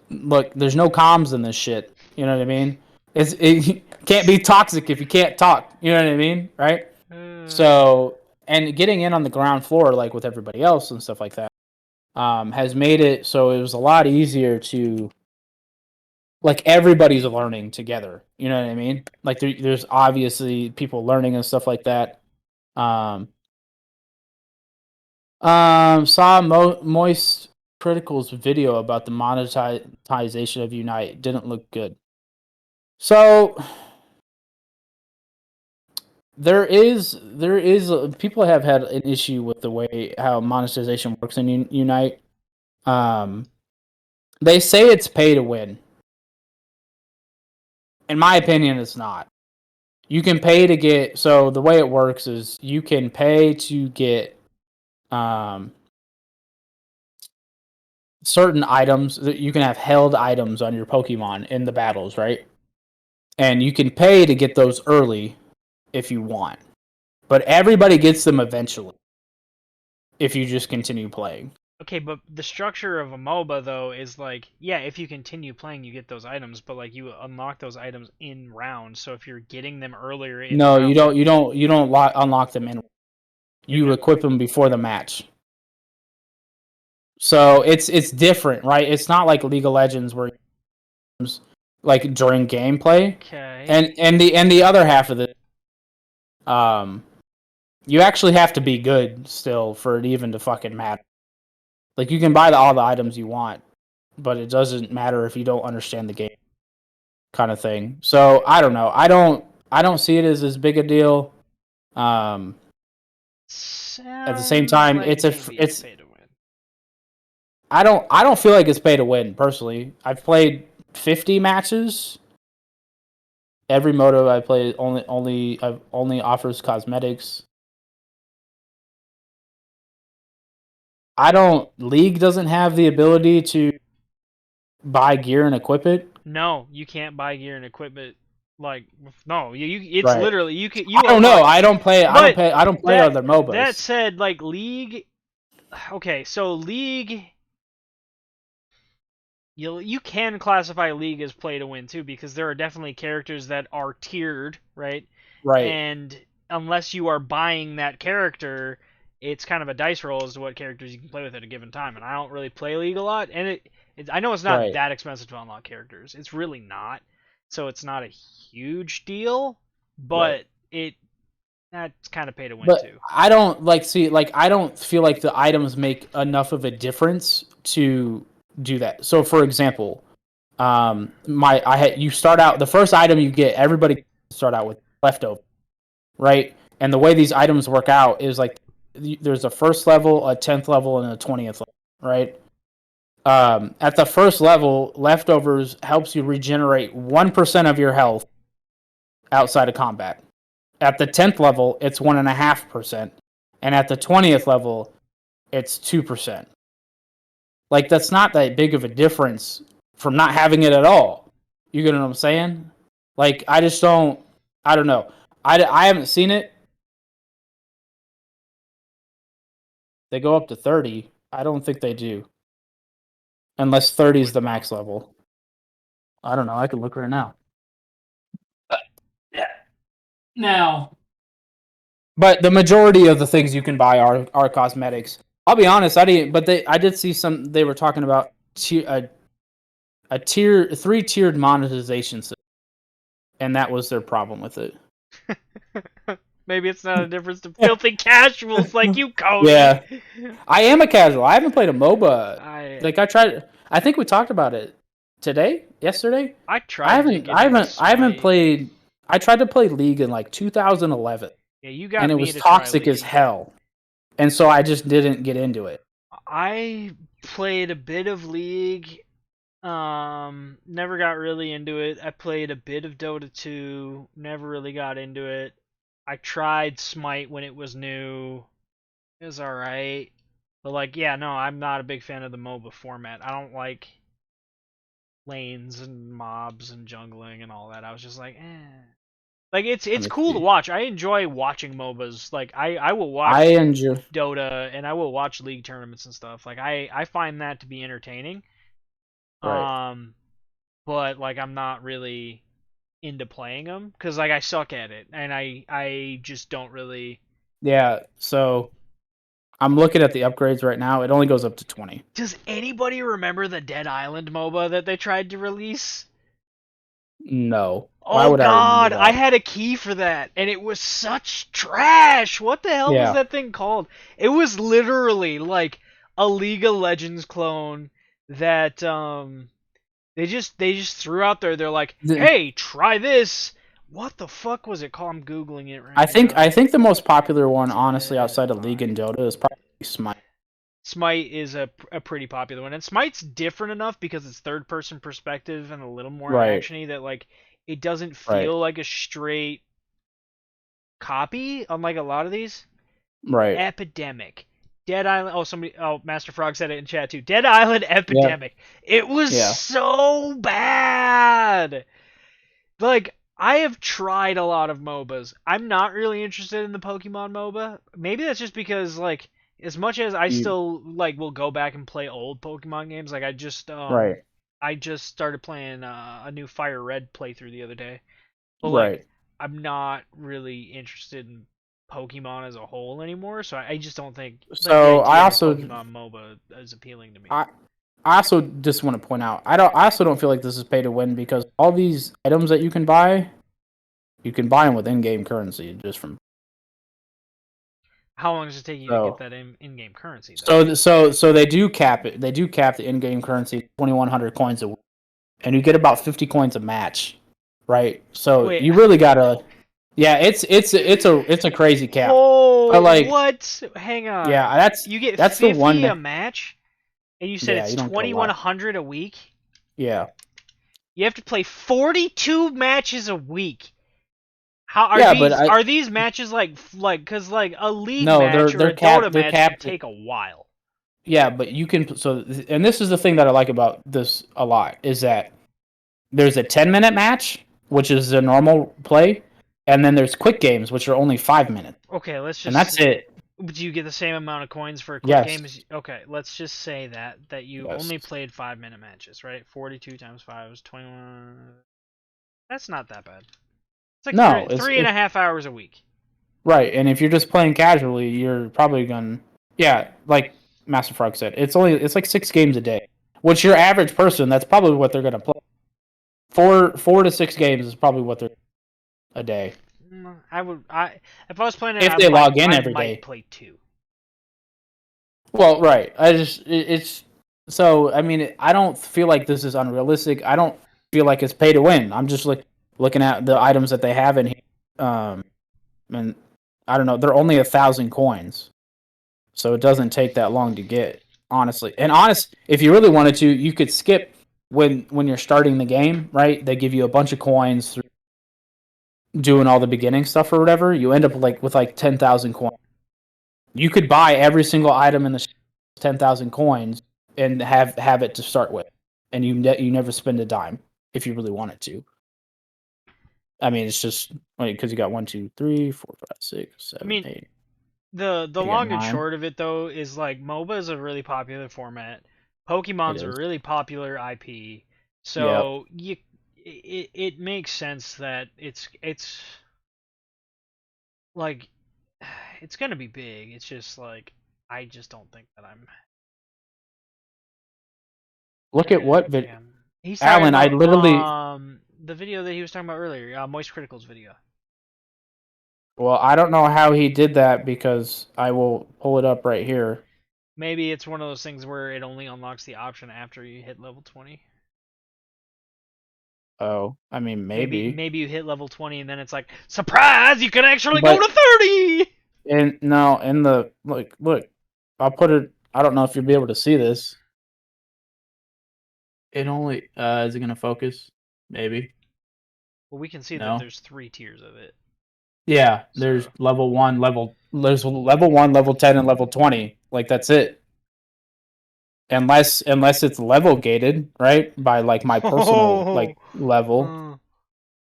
look, there's no comms in this shit. You know what I mean? It can't be toxic if you can't talk. You know what I mean? Right? Uh, So and getting in on the ground floor like with everybody else and stuff like that has made it so it was a lot easier to like everybody's learning together. You know what I mean? Like there's obviously people learning and stuff like that. Um, saw Moist Critical's video about the monetization of Unite. Didn't look good. So people have had an issue with the way how monetization works in Unite. Um, they say it's pay to win. In my opinion, it's not. You can pay to get. So the way it works is you can pay to get um certain items that you can have held items on your Pokemon in the battles, right? And you can pay to get those early if you want. But everybody gets them eventually if you just continue playing. okay, but the structure of a MOBA though is like, yeah, if you continue playing, you get those items, but like you unlock those items in rounds. So if you're getting them earlier in No, you rounds, don't. You don't unlock them in. You equip them before the match. So it's different, right? It's not like League of Legends where like during gameplay, okay. and the other half of it, um, you actually have to be good still for it even to fucking matter. Like you can buy all the items you want, but it doesn't matter if you don't understand the game, kind of thing. So I don't know. I don't see it as big a deal. Um, at the same Sounds time, like maybe it's it's pay to win. I don't feel like it's pay to win personally. I've played 50 matches. Every moto I play only offers cosmetics. I don't League doesn't have the ability to buy gear and equip it. No, you can't buy gear and equipment Like, no, it's Right. literally you can I don't know. unlock. I don't play. But I don't play that other that MOBAs. said, like League, okay, so League, you can classify League as play to win too, because there are definitely characters that are tiered, right? Right. And unless you are buying that character, it's kind of a dice roll as to what characters you can play with at a given time. And I don't really play League a lot, and I know it's not Right. that expensive to unlock characters. It's really not, so it's not a huge deal. Right. But that's kind of pay to win But too. I don't I don't feel like the items make enough of a difference to do that. So for example, you start out the first item you get, everybody start out with leftover, right? And the way these items work out is like there's a first level, a 10th level, and a 20th level, right? At the first level, leftovers helps you regenerate 1% of your health outside of combat. At the 10th level, it's 1.5%. And at the 20th level, it's 2%. Like, that's not that big of a difference from not having it at all. You get what I'm saying? Like, I don't know. I haven't seen it. They go up to 30. I don't think they do. Unless 30 is the max level. I don't know. I can look right now. Yeah. Now, but the majority of the things you can buy are cosmetics. I'll be honest, I didn't, but I did see some. They were talking about a tier 3-tiered monetization system, and that was their problem with it. Maybe it's not a difference to filthy casuals like you, Cody. Yeah, I am a casual. I haven't played a MOBA. I Like I tried. I think we talked about it today, yesterday. I tried to get into I haven't Smite. played. I tried to play League in like 2011, Yeah, you and got it me was to try toxic as League. hell. And so I just didn't get into it. I played a bit of League. Never got really into it. I played a bit of Dota 2. Never really got into it. I tried Smite when it was new. It was alright. But like, yeah, no, I'm not a big fan of the MOBA format. I don't like lanes and mobs and jungling and all that. I was just like, eh. Like Let it's me cool to see. watch. I enjoy watching MOBAs. Like I will I watch enjoy. Dota and I will watch League tournaments and stuff. Like I find that to be entertaining. Right. Um, but like I'm not really into playing them because like I suck at it and I just don't really. Yeah. So I'm looking at the upgrades right now. It only goes up to 20. Does anybody remember the Dead Island MOBA that they tried to release? No. Why Oh would I remember God, I that? had a key for that, and it was such trash. What the hell was Yeah. that thing called? It was literally like a League of Legends clone that they just threw out there. They're like, The, hey, try this. What the fuck was it called? I'm googling it right now. I think the most popular one, honestly, Dead outside of League and Island. Dota, is probably Smite. Smite is a pretty popular one, and Smite's different enough because it's third person perspective and a little more Right. actiony that like it doesn't Right. feel like a straight copy, unlike a lot of these. Right. Epidemic. Dead Island. Oh, somebody. Oh, Master Frog said it in chat too. Dead Island Yeah. Epidemic. It was Yeah. so bad. Like, I have tried a lot of MOBAs. I'm not really interested in the Pokemon MOBA. Maybe that's just because, like, as much as I You. still, like, will go back and play old Pokemon games, like, Right. I just started playing a new Fire Red playthrough the other day. But, like, Right. I'm not really interested in Pokemon as a whole anymore, so I just don't think, like, the So idea of a Pokemon MOBA is appealing to me. I I also just want to point out I also don't feel like this is pay to win because all these items that you can buy them with in-game currency just from How long does it take you to get so that in-game currency, though? so they do cap it. They do cap the in-game currency 2,100 coins a week, and you get about 50 coins a match, right? So Wait, you really gotta yeah, it's a crazy cap. But oh, like what? Hang yeah, on. You get that's the 50 a one. match, and you said Yeah, it's you don't get a lot. 2,100 a week? Yeah. You have to play 42 matches a week. How are Yeah, but these I are these matches like cuz like a league no, match or a Dota they're match can capped. take a while. Yeah, but you can and this is the thing that I like about this a lot is that there's a 10-minute match, which is the normal play, and then there's quick games, which are only 5 minutes, Okay, let's and just. that's it. Do you get the same amount of coins for a quick Yes, game? Okay, let's just say that you yes. only played 5 minute matches, right? 42 times 5 is 21. That's not that bad. It's like No, three and a half hours a week. right. And if you're just playing casually, you're probably gonna, yeah, like Master Frog said, it's like 6 games a day, which your average person, that's probably what they're gonna play. Four to 6 games is probably what they're a day If I was playing it, if they log in I every might day. play 2. Well, right. It's so. I mean, I don't feel like this is unrealistic. I don't feel like it's pay to win. I'm just like looking at the items that they have in here, and I don't know. They're only 1,000 coins, so it doesn't take that long to get. Honestly, if you really wanted to, you could skip when you're starting the game. Right? They give you a bunch of coins through doing all the beginning stuff or whatever. You end up with 10,000 coins. You could buy every single item in the 10,000 coins and have it to start with, and you never spend a dime if you really wanted to. I mean, it's just because you got 1, 2, 3, 4, 5, 6, I 7, mean, 8. the You got long and 9. short of it though is like MOBA is a really popular format. It Pokemon's a is. really popular IP. Yep. So it makes sense that it's like it's gonna be big. It's just like I just don't think that I'm. Look at what Yeah. He's talking Alan. I about literally. the video that he was talking about earlier, Moist Critical's video. Well, I don't know how he did that because I will pull it up right here. Maybe it's one of those things where it only unlocks the option after you hit level 20. Oh, I mean, maybe. Maybe you hit level 20 and then it's like, surprise, you can actually go But to 30. in no, in the look, I'll put it. I don't know if you'll be able to see this. It only is it gonna focus? Maybe. Well, we can see that No. there's 3 tiers of it. Yeah, So there's level 1, level 10, and level 20. Like that's it. Unless it's level gated, right? By like my personal Oh, level.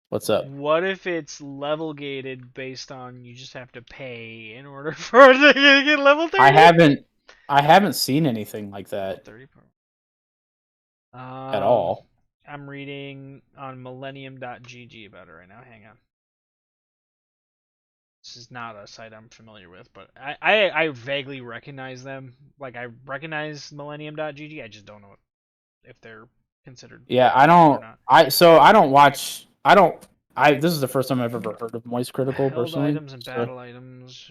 What's up? what if it's level gated based on you just have to pay in order for it to get level 30? I haven't seen anything like that 30. at all. I'm reading on millennium.gg about it right now. Hang on. This is not a site I'm familiar with, but I vaguely recognize them. Like I recognize millennium.gg. I just don't know if they're considered Yeah, I legit or don't. not. I don't watch. I don't. This is the first time I've ever heard of Moist Critical Held personally. items and So battle items.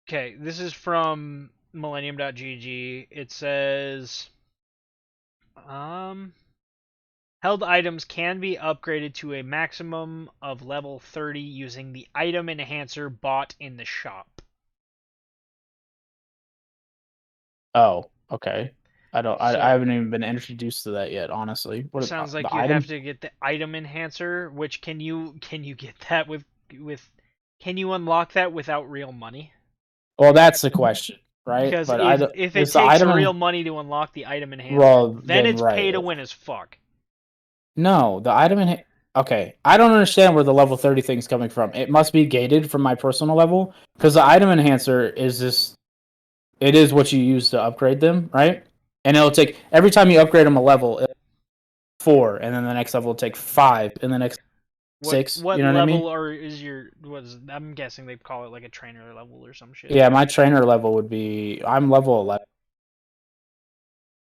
Okay, this is from millennium.gg. It says held items can be upgraded to a maximum of level 30 using the item enhancer bought in the shop. oh, okay. I So haven't even been introduced to that yet. Honestly, what sounds like the you have item? to get the item enhancer, which can you get that with can you unlock that without real money? Well, that's the question, right? Because But I don't. if it Is the takes item real in? money to unlock the item enhancer, Well, then then it's right. pay to win as fuck. No, the item in. Okay, I don't understand where the level 30 thing's coming from. It must be gated from my personal level because the item enhancer is just. It is what you use to upgrade them, right? And it'll take every time you upgrade them a level, 4, and then the next level will take 5, and the next 6. What You know what I mean? level or is your was I'm guessing they call it like a trainer level or some shit. Yeah, my trainer level would be. I'm level 11,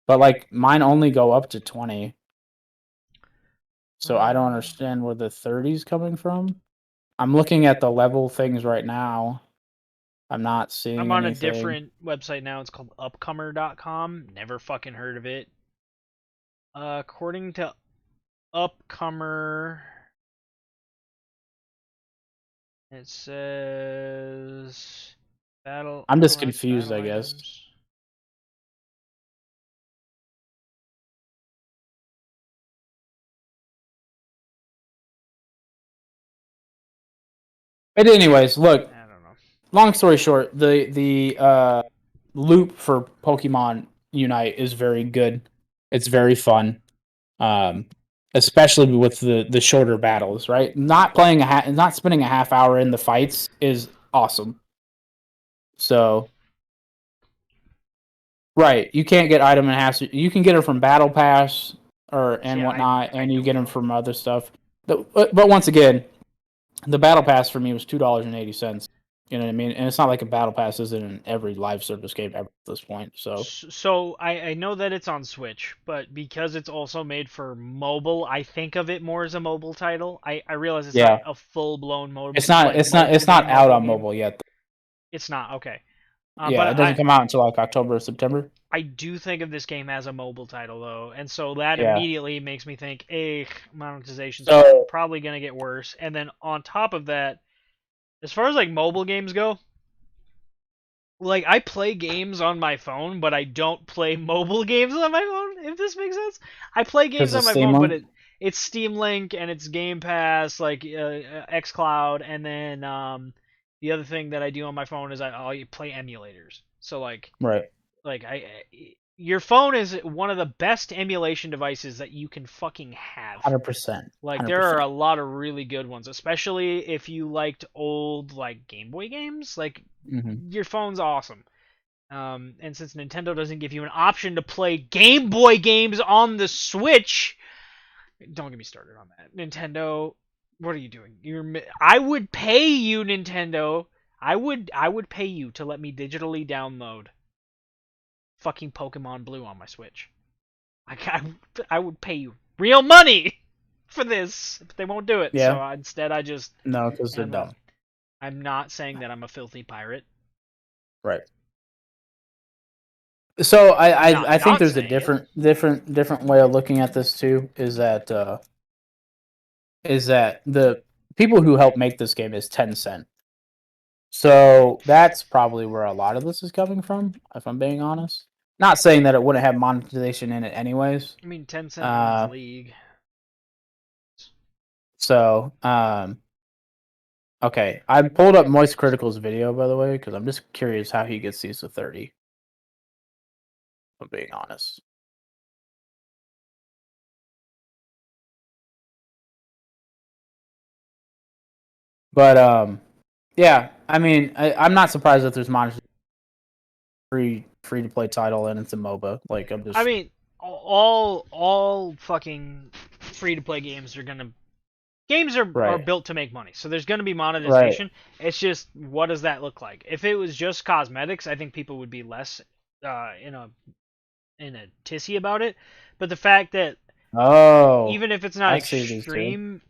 but like mine only go up to 20. So I don't understand where the 30's coming from. I'm looking at the level things right now. I'm not I'm seeing on a anything. different website now. It's called upcomer.com. Never fucking heard of it. According to Upcomer, it says battle I'm just unlock confused, battle I guess. items. But anyways, look. I don't know. Long story short, the loop for Pokemon Unite is very good. It's very fun, um, especially with the shorter battles. Right, not spending a half hour in the fights is awesome. So right, you can't get item enhancers. You can get it from battle pass or and Yeah, whatnot, I and you don't get them know. from other stuff. But once again, the battle pass for me was $2.80. You know what I mean? And it's not like a battle pass isn't in every live service game ever at this point. So So I know that it's on Switch, but because it's also made for mobile, I think of it more as a mobile title. I realize it's not yeah, a full blown it's mobile not like it's not it's not out mobile on game. mobile yet. It's not okay. But Yeah, it doesn't come out until like October or September. I do think of this game as a mobile title though, and so that Yeah. immediately makes me think, eh, monetization's So probably gonna get worse. And then on top of that, as far as like mobile games go, like I play games on my phone, but I don't play mobile games on my phone. If this makes sense, I play because games the on my Steam phone, but one, it's Steam Link and it's Game Pass, like XCloud, and then the other thing that I do on my phone is I'll play emulators. So right? your phone is one of the best emulation devices that you can fucking have. 100%, Like hundred there are a percent. lot of really good ones, especially if you liked old like Game Boy games. Like Mm-hmm. your phone's awesome. And since Nintendo doesn't give you an option to play Game Boy games on the Switch, don't get me started on that. Nintendo, what are you doing? I would pay you, Nintendo. I would pay you to let me digitally download fucking Pokemon Blue on my Switch. I would pay you real money for this, but they won't do it. Yeah. So instead, I just No, because they're am a. dumb. I'm not saying that I'm a filthy pirate. Right. So I'm not I think not there's a saying it. different way of looking at this too. Is that the people who helped make this game is Tencent. So that's probably where a lot of this is coming from, if I'm being honest. Not saying that it wouldn't have monetization in it anyways. I mean, Tencent owns Uh, League. so okay, I pulled up Moist Critical's video by the way because I'm just curious how he gets these to 30. If I'm being honest. But yeah, I mean, I'm not surprised that there's monetization free to play title and it's a MOBA. Like I'm I just mean, all fucking free to play games are gonna games are right, built to make money. So there's gonna be right. monetization. It's just what does that look like? If it was just cosmetics, I think people would be less in a tissy about it. But the fact that Oh, I see these two.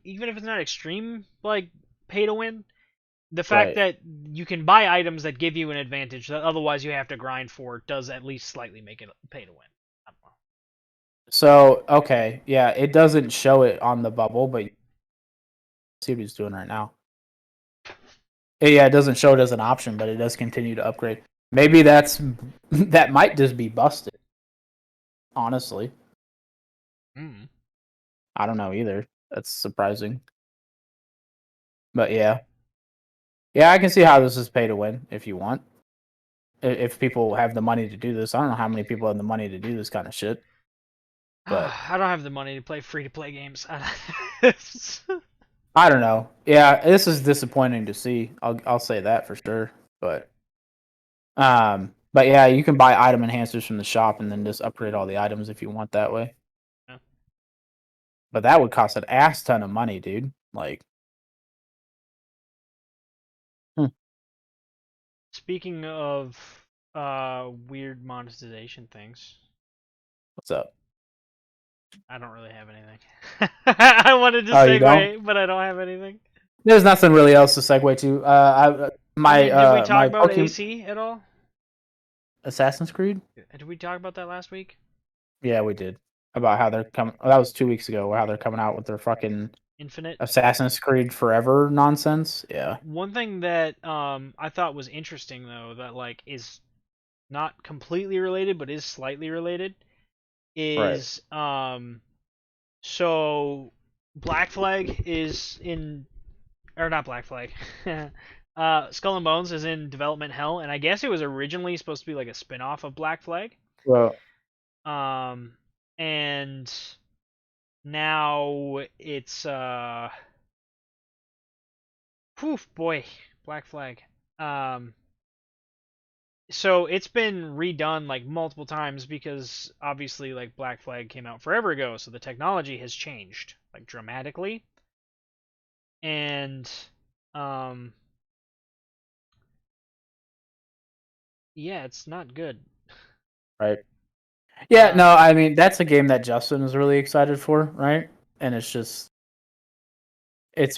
even if it's not extreme like pay to win, the fact Right. that you can buy items that give you an advantage that otherwise you have to grind for does at least slightly make it pay to win. I don't know. So okay, yeah, it doesn't show it on the bubble, but see what he's doing right now. Yeah, it doesn't show it as an option, but it does continue to upgrade. Maybe that might just be busted. Honestly, Mm. I don't know either. That's surprising, but yeah, yeah, I can see how this is pay to win if you want. If people have the money to do this, I don't know how many people have the money to do this kind of shit, but I don't have the money to play free to play games. I don't know. Yeah, this is disappointing to see. I'll say that for sure. But yeah, you can buy item enhancers from the shop and then just upgrade all the items if you want that way. Yeah. But that would cost an ass ton of money, dude. Like, hmm, Speaking of weird monetization things, what's up? I don't really have anything. I wanted to Oh, you don't? segue, but I don't have anything. There's nothing really else to segue to. Did we talk My about Pokemon AC at all? Assassin's Creed. Did we talk about that last week? Yeah, we did about how they're coming. That was 2 weeks ago. How they're coming out with their fucking Infinite. Assassin's Creed Forever nonsense. Yeah, One thing that I thought was interesting though that like is not completely related but is slightly related right. is so Black Flag is in or not Black Flag. Skull and Bones is in development hell, and I guess it was originally supposed to be like a spin-off of Black Flag. Well, Um, and now it's poof boy, Black Flag. Um, so it's been redone like multiple times because obviously like Black Flag came out forever ago, so the technology has changed like dramatically, and um, yeah, it's not good. Right. Yeah, Uh, no, I mean that's a game that Justin is really excited for, right? And it's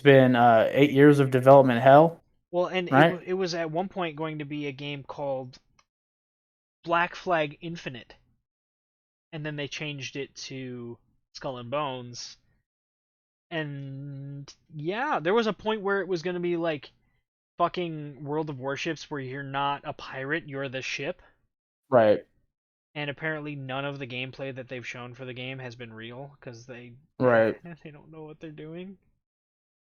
been 8 years of development hell, well, and right? it was at one point going to be a game called Black Flag Infinite, and then they changed it to Skull and Bones. And yeah, there was a point where it was going to be like fucking World of Warships where you're not a pirate, you're the ship. Right. And apparently none of the gameplay that they've shown for the game has been real because Right. they don't know what they're doing.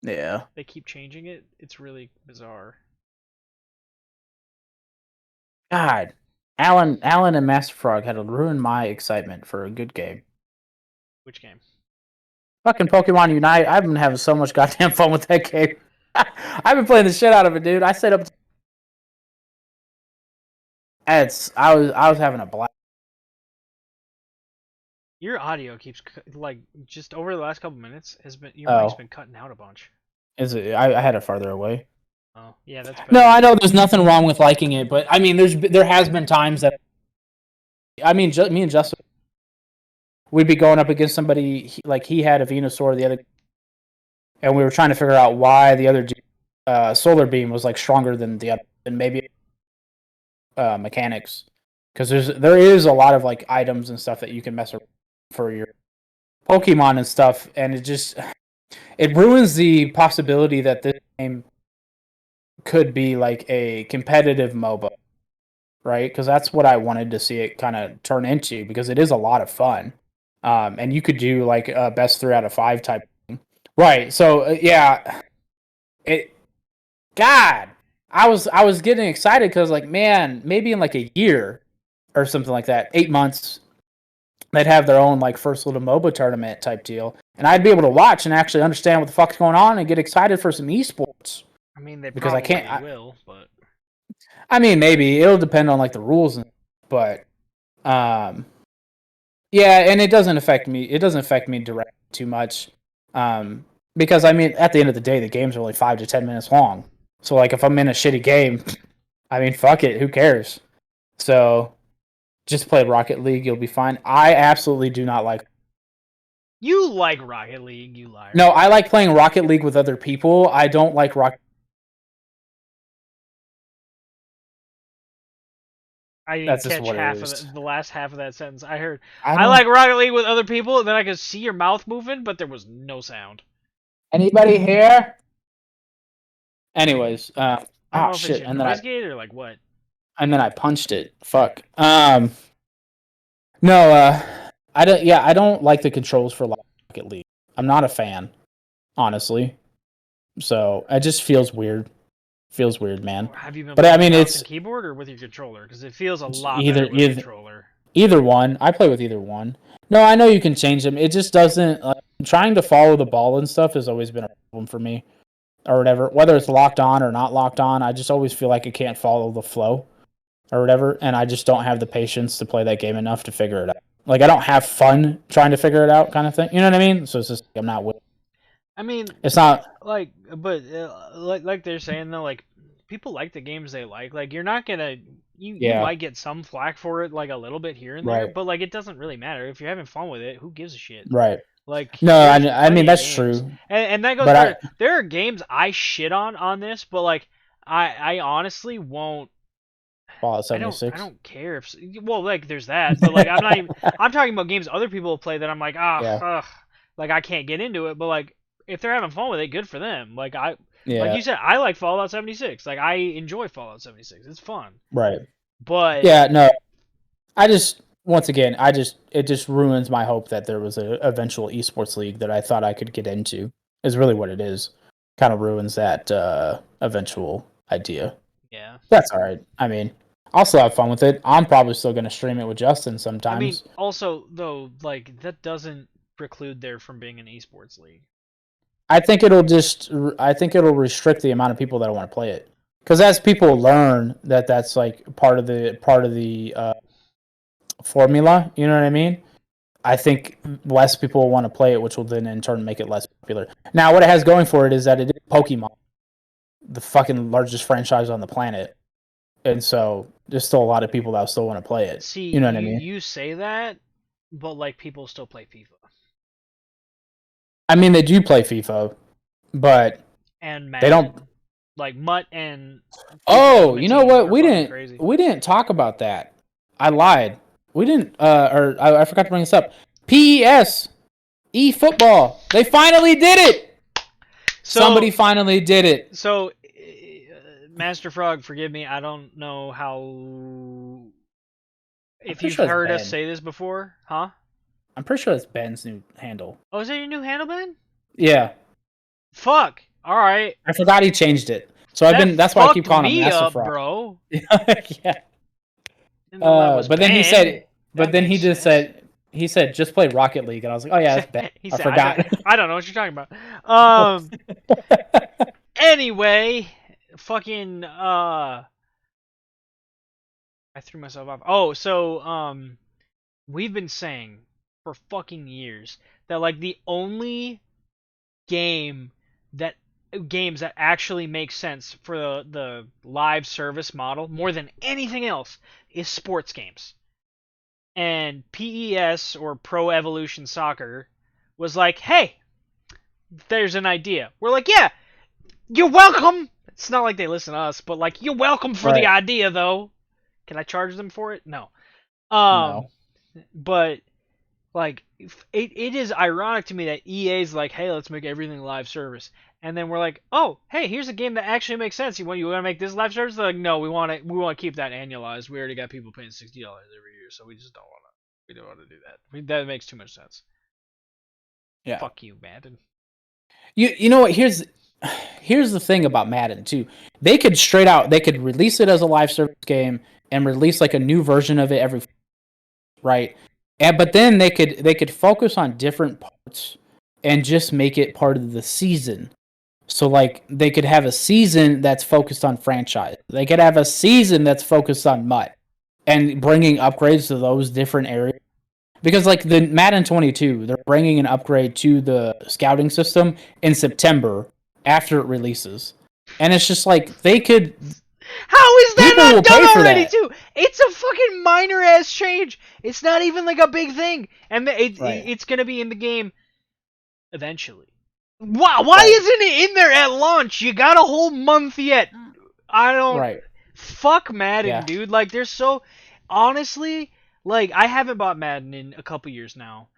Yeah. They keep changing it. It's really bizarre. God. Alan and Master Frog had to ruin my excitement for a good game. Which game? Fucking Pokemon Unite. I've been having so much goddamn fun with that game. I've been playing the shit out of it, dude. I set up. I was having a blast. Your audio keeps like just over the last couple minutes has been your mic's Oh, been cutting out a bunch. is it? I had it farther away. Oh yeah, that's No, better. I know there's nothing wrong with liking it, but I mean, there has been times that I mean, me and Justin, we'd be going up against somebody like he had a Venusaur the other, and we were trying to figure out why the other Solar Beam was like stronger than the other, and maybe mechanics, because there is a lot of like items and stuff that you can mess around for your Pokemon and stuff, and it ruins the possibility that this game could be like a competitive MOBA, right? Because that's what I wanted to see it kind of turn into, because it is a lot of fun, and you could do like a best 3 out of 5 type, right? So yeah, it. God, I was getting excited because like man, maybe in like a year or something like that, 8 months, they'd have their own like first little MOBA tournament type deal, and I'd be able to watch and actually understand what the fuck's going on and get excited for some esports I mean, they because I can't. probably will, but I mean, maybe it'll depend on like the rules, but um, yeah, and it doesn't affect me. It doesn't affect me directly too much, because I mean, at the end of the day, the games are only 5 to 10 minutes long. So like, if I'm in a shitty game, I mean, fuck it, who cares? So just play Rocket League, you'll be fine. I absolutely do not like. you like Rocket League, you liar. No, I like playing Rocket League with other people. I don't like Rocket. I didn't That's just catch what it half of is. the last half of that sentence. I heard I I don't. like Rocket League with other people, and then I could see your mouth moving, but there was no sound. Anybody here? Anyways, I don't know if it's shit, your noise gate or like what. and then I punched it. Fuck. No, I don't. Yeah, I don't like the controls for Rocket League. I'm not a fan, honestly. So it just feels weird. Feels weird, man. Have you been But I playing mean, mouse it's and keyboard or with your controller? Because it feels a lot either better with a either controller. either one. I play with either one. No, I know you can change them. It just doesn't. Trying to follow the ball and stuff has always been a problem for me, or whatever. Whether it's locked on or not locked on, I just always feel like I can't follow the flow or whatever, and I just don't have the patience to play that game enough to figure it out. Like I don't have fun trying to figure it out, kind of thing. You know what I mean? So it's just I'm not with. I mean, It's not. like, but like they're saying though, like people like the games they like. Like you're not gonna you Yeah. might get some flack for it, like a little bit here and there, Right. but like it doesn't really matter if you're having fun with it. Who gives a shit? Right. Like No, there's I mean plenty of that's games, true, and that goes but back. There are games I shit on this, but like I honestly won't. Fallout I 76. don't care if well like there's that, but like I'm not even I'm talking about games other people play that I'm like Yeah. ugh, like I can't get into it, but like if they're having fun with it, good for them. Like Yeah. you said, I like Fallout 76. Like I enjoy Fallout 76. It's fun, Right. but Yeah. No. I just once again, it just ruins my hope that there was a eventual esports league that I thought I could get into. Is really what it is. Kind of ruins that eventual idea. yeah, That's all right. I mean, I'll still have fun with it. I'm probably still gonna stream it with Justin I mean, sometimes. also though, like that doesn't preclude there from being an esports league. I think it'll restrict the amount of people that want to play it. Because as people learn that that's like part of the formula, you know what I mean? I think less people will want to play it, which will then in turn make it less popular. Now, what it has going for it is that it is Pokemon, the fucking largest franchise on the planet, and so there's still a lot of people that still want to play it. See, You know what I you mean? you say that, but like people still play FIFA I mean, they do play FIFA, but and they don't. Madden. Like Mutt and FIFA Oh, Ultimate you know Team what? are fucking crazy. We didn't talk about that. I lied. We didn't. I forgot to bring this up. PES eFootball. They finally did it. So Somebody finally did it. so Master Frog, forgive me. I don't know how I'm if pretty you've sure it's heard us Ben. say this before, huh? I'm pretty sure it's Ben's new handle. Oh, is that your new handle, Ben? Yeah, Fuck. All right. I forgot he changed it. So I've That been. That's why I keep fucked calling him me Master up, Frog. bro. Yeah. Didn't know that was But then he Ben. said. But That then makes he just sense. said. He said just play Rocket League, and I was like, oh yeah, that's Ben. He I said, forgot. I don't know what you're talking about. Anyway, fucking, I threw myself off. Oh, so, we've been saying for fucking years that, like, the only game that games that actually make sense for the live service model more than anything else is sports games. And PES or Pro Evolution Soccer was like, "Hey, there's an idea." We're like, "Yeah, you're welcome." It's not like they listen to us, but like, "You're welcome for the Right. idea though." Can I charge them for it? No. Um, No. but like it is ironic to me that EA's like, hey, let's make everything live service, and then we're like, oh, hey, here's a game that actually makes sense. You want to make this live service? They're like, no, we want to keep that annualized. We already got people paying $60 every year, so we just don't want to. We don't want to do that. That makes too much sense. Yeah. Fuck you, Madden. You know what? Here's the thing about Madden too. They could release it as a live service game and release like a new version of it every right. And but then they could focus on different parts and just make it part of the season. So like they could have a season that's focused on franchise. They could have a season that's focused on MUT and bringing upgrades to those different areas. Because like the Madden 22, they're bringing an upgrade to the scouting system in September after it releases. And it's just like they could How is people that will not pay done for already, that. too? It's a fucking minor ass change. It's not even like a big thing, and Right. it's gonna be in the game eventually. Wow, why Right. isn't it in there at launch? You got a whole month yet. I don't. Right. Fuck Madden, Yeah. dude. Like, they're so. Honestly, like, I haven't bought Madden in a couple years now.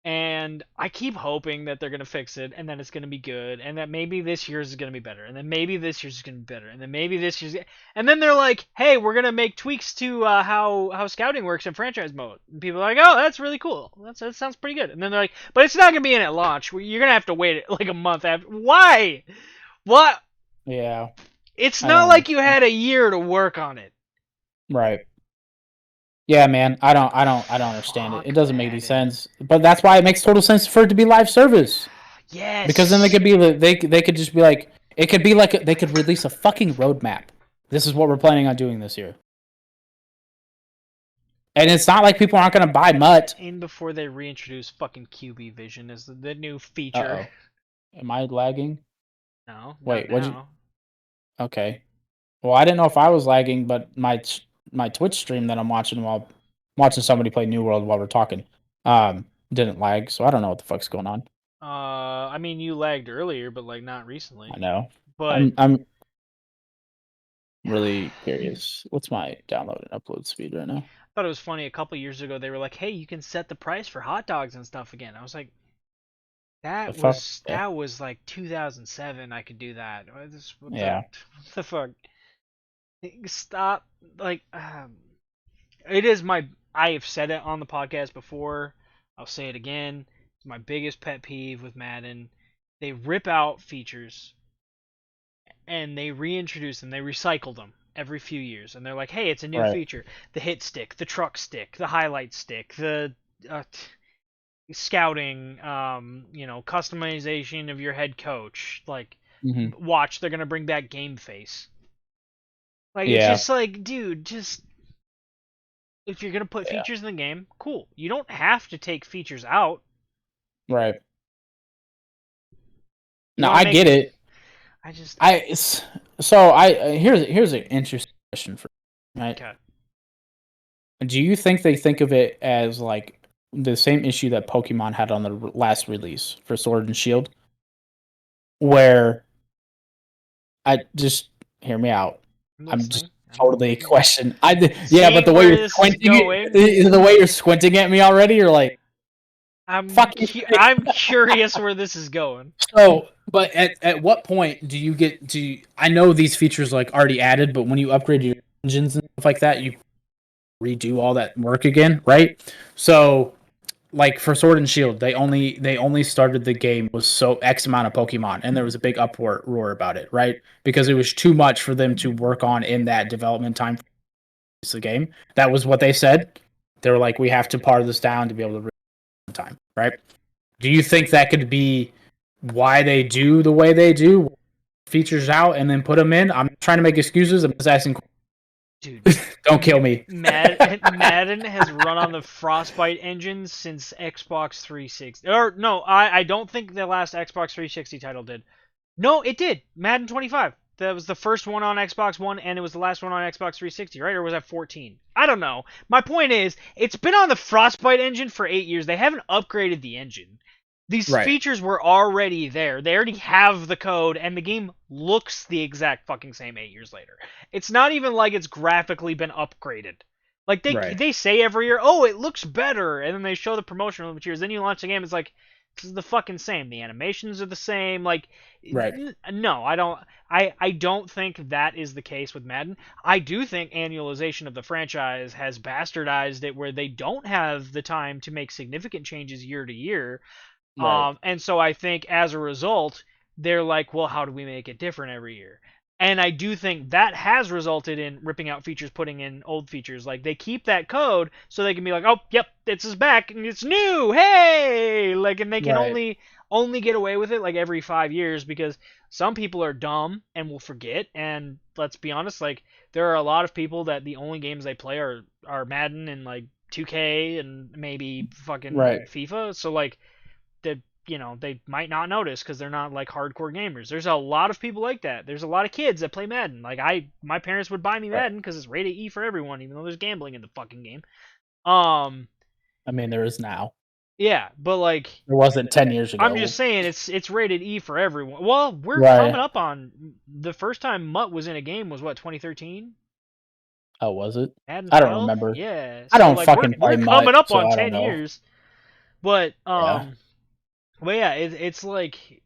And I keep hoping that they're gonna fix it, and then it's gonna be good, and that maybe this year's is gonna be better, and then maybe this year's is gonna be better, and then maybe this year's, and then they're like, "Hey, we're gonna make tweaks to how scouting works in franchise mode." And people are like, "Oh, that's really cool. That sounds pretty good." And then they're like, "But it's not gonna be in at launch. You're gonna have to wait like a month after." Why? What? Yeah. It's I not don't like you understand. had a year to work on it. Right. Yeah, man. I don't understand it. It Fuck doesn't make any Madden. sense. But that's why it makes total sense for it to be live service. Because then they Yes. could be they could just be like it could be like they could release a fucking roadmap. This is what we're planning on doing this year. And it's not like people aren't going to buy MUT. And before they reintroduce fucking QB Vision as the new Uh feature. oh. Am I lagging? No, not Wait, what'd you? now. Okay. Well, I didn't know if I was lagging, but my Twitch stream that I'm watching while watching somebody play New World while we're talking, didn't lag, so I don't know what the fuck's going on. I mean, you lagged earlier, but like not recently. I know. But I'm really curious. What's my download and upload speed right now? I thought it was funny. A couple years ago, they were like, "Hey, you can set the price for hot dogs and stuff again." I was like, The fuck? Yeah. that was like 2007. I could do that. What Yeah. the fuck? Stop. Like, it is my. I have said it on the podcast before. I'll say it again. It's my biggest pet peeve with Madden. They rip out features and they reintroduce them. They recycle them, every few years, and they're like, hey, it's a new Right. feature: the hit stick, the truck stick, the highlight stick, the uh, scouting, customization of your head coach. Like, Hmm. watch, they're gonna bring back game face. Like, it's Yeah. just like, dude, just if you're gonna put Yeah. features in the game, cool. You don't have to take features out. Right. You No, want to I make. get it. I just. Here's an interesting question for you, right? Okay. Do you think they think of it as like the same issue that Pokemon had on the last release for Sword and Shield, where I just hear me out. I'm I'm just listening. totally question. Yeah, but Seeing the way where you're this is squinting, going, the way you're squinting at me already, you're like, fucking. I'm curious where this is going. So, but at what point do you get to? I know these features like already added, but when you upgrade your engines and stuff like that, you redo all that work again, right? So, like for Sword and Shield, they only started the game with so X amount of Pokemon, and there was a big uproar about it, right? Because it was too much for them to work on in that development time for the game. That was what they said. They were like, we have to par this down to be able to run time, right? Do you think that could be why they do the way they do? Features out and then put them in. I'm not trying to make excuses. I'm just asking. Dude, Don't kill me. Madden has run on the Frostbite engine since Xbox 360. Or no, I don't think the last Xbox 360 title did. No, it did. Madden 25. That was the first one on Xbox One, and it was the last one on Xbox 360, right? Or was that 14? I don't know. My point is, it's been on the Frostbite engine for 8 years. They haven't upgraded the engine. These Right. features were already there. They already have the code, and the game looks the exact fucking same 8 years later. It's not even like it's graphically been upgraded. Like Right. they say every year, oh, it looks better, and then they show the promotional materials. Then you launch the game, it's like this is the fucking same. The animations are the same. Like, Right. no, I don't. I don't think that is the case with Madden. I do think annualization of the franchise has bastardized it, where they don't have the time to make significant changes year to year, Right. and so I think as a result, they're like, well, how do we make it different every year? And I do think that has resulted in ripping out features, putting in old features. Like, they keep that code so they can be like, oh, yep, this is back and it's new. Hey, like, and they can Right. only get away with it like every 5 years, because some people are dumb and will forget. And let's be honest, like, there are a lot of people that the only games they play are Madden and like 2K and maybe fucking Right. FIFA. So like, that, they might not notice because they're not like hardcore gamers. There's a lot of people like that. There's a lot of kids that play Madden. Like, my parents would buy me Right. Madden because it's rated E for everyone, even though there's gambling in the fucking game. Um, I mean, there is now. yeah, but like, There wasn't 10 years I'm just ago. saying it's rated E for everyone. Well, we're coming Right. up on the first time Mutt was in a game was what, 2013? Oh, was it? Madden I don't 12? remember. Yeah. I So don't like, fucking play we're coming much, up so on I don't 10 know. years. But Yeah. well, yeah, it's like,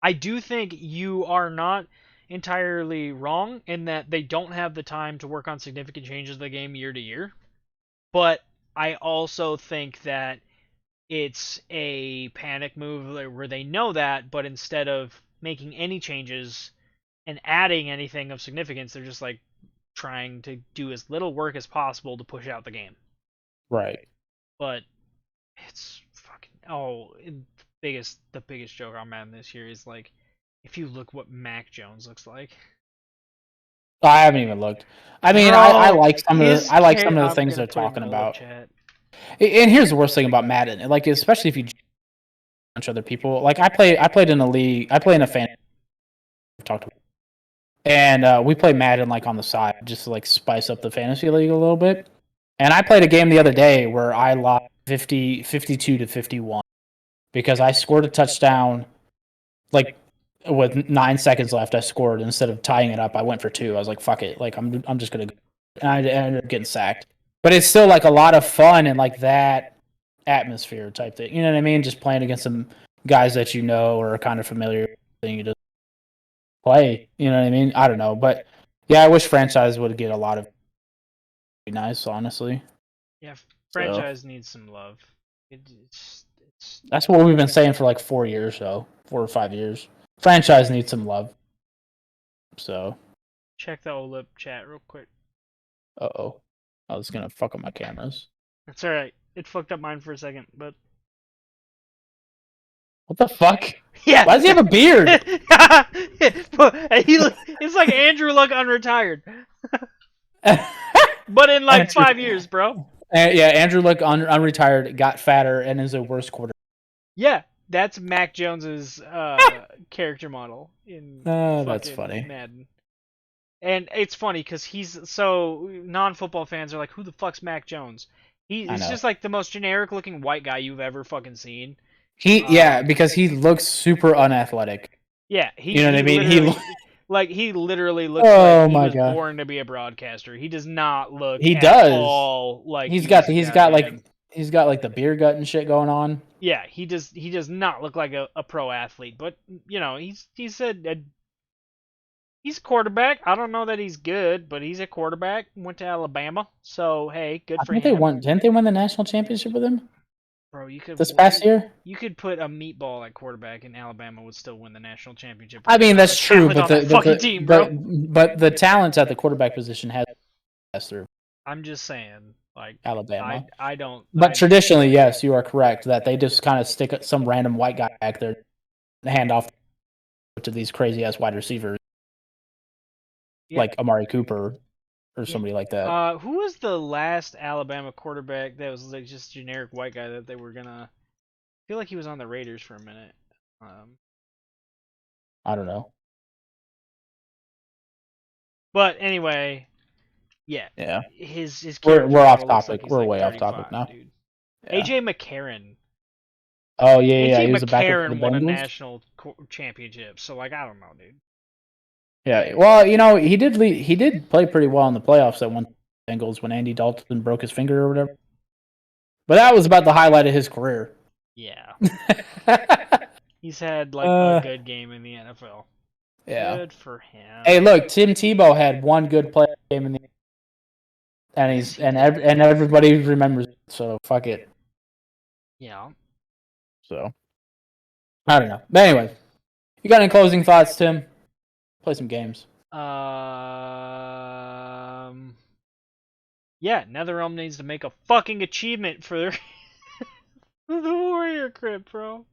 I do think you are not entirely wrong in that they don't have the time to work on significant changes to the game year to year. But I also think that it's a panic move where they know that, but instead of making any changes and adding anything of significance, they're just like trying to do as little work as possible to push out the game. Right. But it's fucking, the biggest joke on Madden this year is like, if you look what Mac Jones looks like. I haven't even looked. I mean, I Bro, like some of the his I like some of the I'm things gonna they're put it in talking the OLIP about. chat. And here's the worst thing about Madden, like especially if you bunch of other people. Like I played in a league. I play in a fan. Talked about, and we play Madden like on the side, just to like spice up the fantasy league a little bit. And I played a game the other day where I lost 52 to 51 because I scored a touchdown like with 9 seconds left. I scored instead of tying it up. I went for two. I was like, "Fuck it!" Like I'm just gonna. Go. And I ended up getting sacked. But it's still like a lot of fun and like that atmosphere type thing. You know what I mean? Just playing against some guys that you know or are kind of familiar with, and you just play. You know what I mean? I don't know, but yeah, I wish franchise would get a lot of nice, honestly. Yeah, So franchise needs some love. It's that's what we've been saying for like 4 years, though 4 or 5 years. Franchise needs some love. So check the OLIP chat real quick. Uh-oh. I was gonna fuck up my cameras. That's alright. It fucked up mine for a second, but What the fuck? yeah. Why does he have a beard? It's like Andrew Luck unretired, but in like Andrew- 5 years, bro. Yeah, Andrew Luck unretired, got fatter, and is a worse quarterback. Yeah, that's Mac Jones's character model in That's fucking funny. Madden. And it's funny because he's so non-football fans are like, who the fuck's Mac Jones? He's just like the most generic-looking white guy you've ever fucking seen. Because he looks super unathletic. Yeah, You know what I mean? He literally looks Oh like he my was God. born to be a broadcaster. He does not look He at does. all like he's got goddamn- he's got like the beer gut and shit going on. Yeah, he does not look like a pro athlete, but you know, he's a quarterback. I don't know that he's good, but he's a quarterback. Went to Alabama, so hey, good I for think him. didn't they win the national championship with him Bro, this past year? You could put a meatball at quarterback, and Alabama would still win the national championship. I mean, that's true, Talent on that fucking team, bro. but the talent at the quarterback position has passed through I'm just saying, like Alabama. I don't. But traditionally, yes, you are correct that they just kind of stick some random white guy back there, and hand off to these crazy ass wide receivers, like Amari Cooper or somebody like that. Who was the last Alabama quarterback that was like just generic white guy that they were gonna? I feel like he was on the Raiders for a minute. I don't know. But anyway, yeah. His we're off model looks topic. like he's We're like way off 35, topic now. dude. Yeah. AJ McCarron. Oh yeah. AJ He was a backup for the McCarron won a Bengals. national championship, so like I don't know, dude. Yeah, well, you know, he did play pretty well in the playoffs at one Bengals when Andy Dalton broke his finger or whatever. But that was about the highlight of his career. Yeah. He's had like a good game in the NFL. Yeah. Good for him. Hey, look, Tim Tebow had one good play game in the and everybody remembers it, so fuck it. Yeah. So I don't know. But anyway, you got any closing thoughts, Tim? Play some games. Yeah, NetherRealm needs to make a fucking achievement for their for the Warrior Crypt, bro.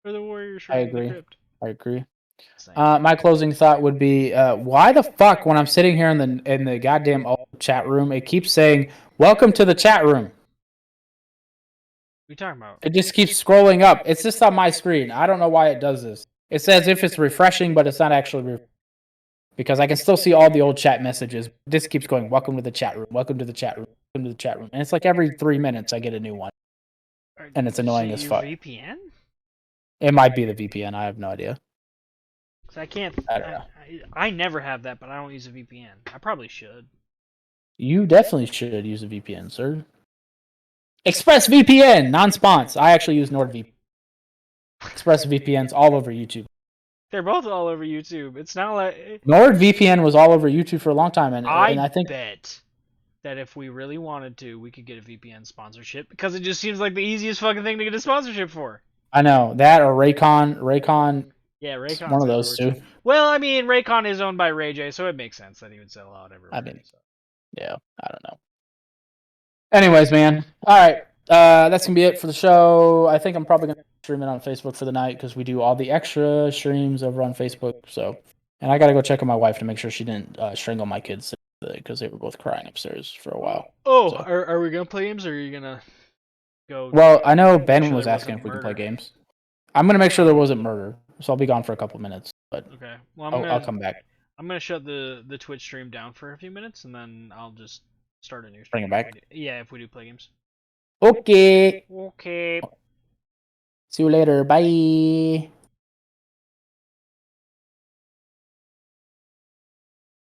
For the Warrior Shrine in the Crypt. I agree. My closing thought would be, why the fuck when I'm sitting here in the goddamn chat room, it keeps saying, "Welcome to the chat room." What are you talking about? It just keeps scrolling up. It's just on my screen. I don't know why it does this. It says if it's refreshing, but it's not actually because I can still see all the old chat messages. This keeps going, "Welcome to the chat room. Welcome to the chat room. Welcome to the chat room." And it's like every 3 minutes I get a new one. And it's annoying as fuck. VPN? It might be the VPN. I have no idea. I can't. I never have that, but I don't use a VPN. I probably should. You definitely should use a VPN, sir. ExpressVPN, non-spons. I actually use NordVPN. ExpressVPN's all over YouTube. They're both all over YouTube. It's not like NordVPN was all over YouTube for a long time, and I think bet that if we really wanted to, we could get a VPN sponsorship because it just seems like the easiest fucking thing to get a sponsorship for. I know that or Raycon. Yeah, Raycon's one of those two. Well, I mean, Raycon is owned by Ray J, so it makes sense that he would sell out everywhere. I mean, yeah, I don't know. Anyways, man. All right, that's gonna be it for the show. I think I'm probably gonna stream it on Facebook for the night because we do all the extra streams over on Facebook. So, and I gotta go check on my wife to make sure she didn't strangle my kids because they were both crying upstairs for a while. Oh, so. Are we gonna play games or are you gonna go? Well, I know Ben was asking if we could play games. I'm gonna make sure there wasn't murder, so I'll be gone for a couple minutes. But okay, well, I'll come back. I'm gonna shut the Twitch stream down for a few minutes, and then I'll just start a new stream. Bring it back. Yeah, if we do play games. Okay. Okay. See you later. Bye.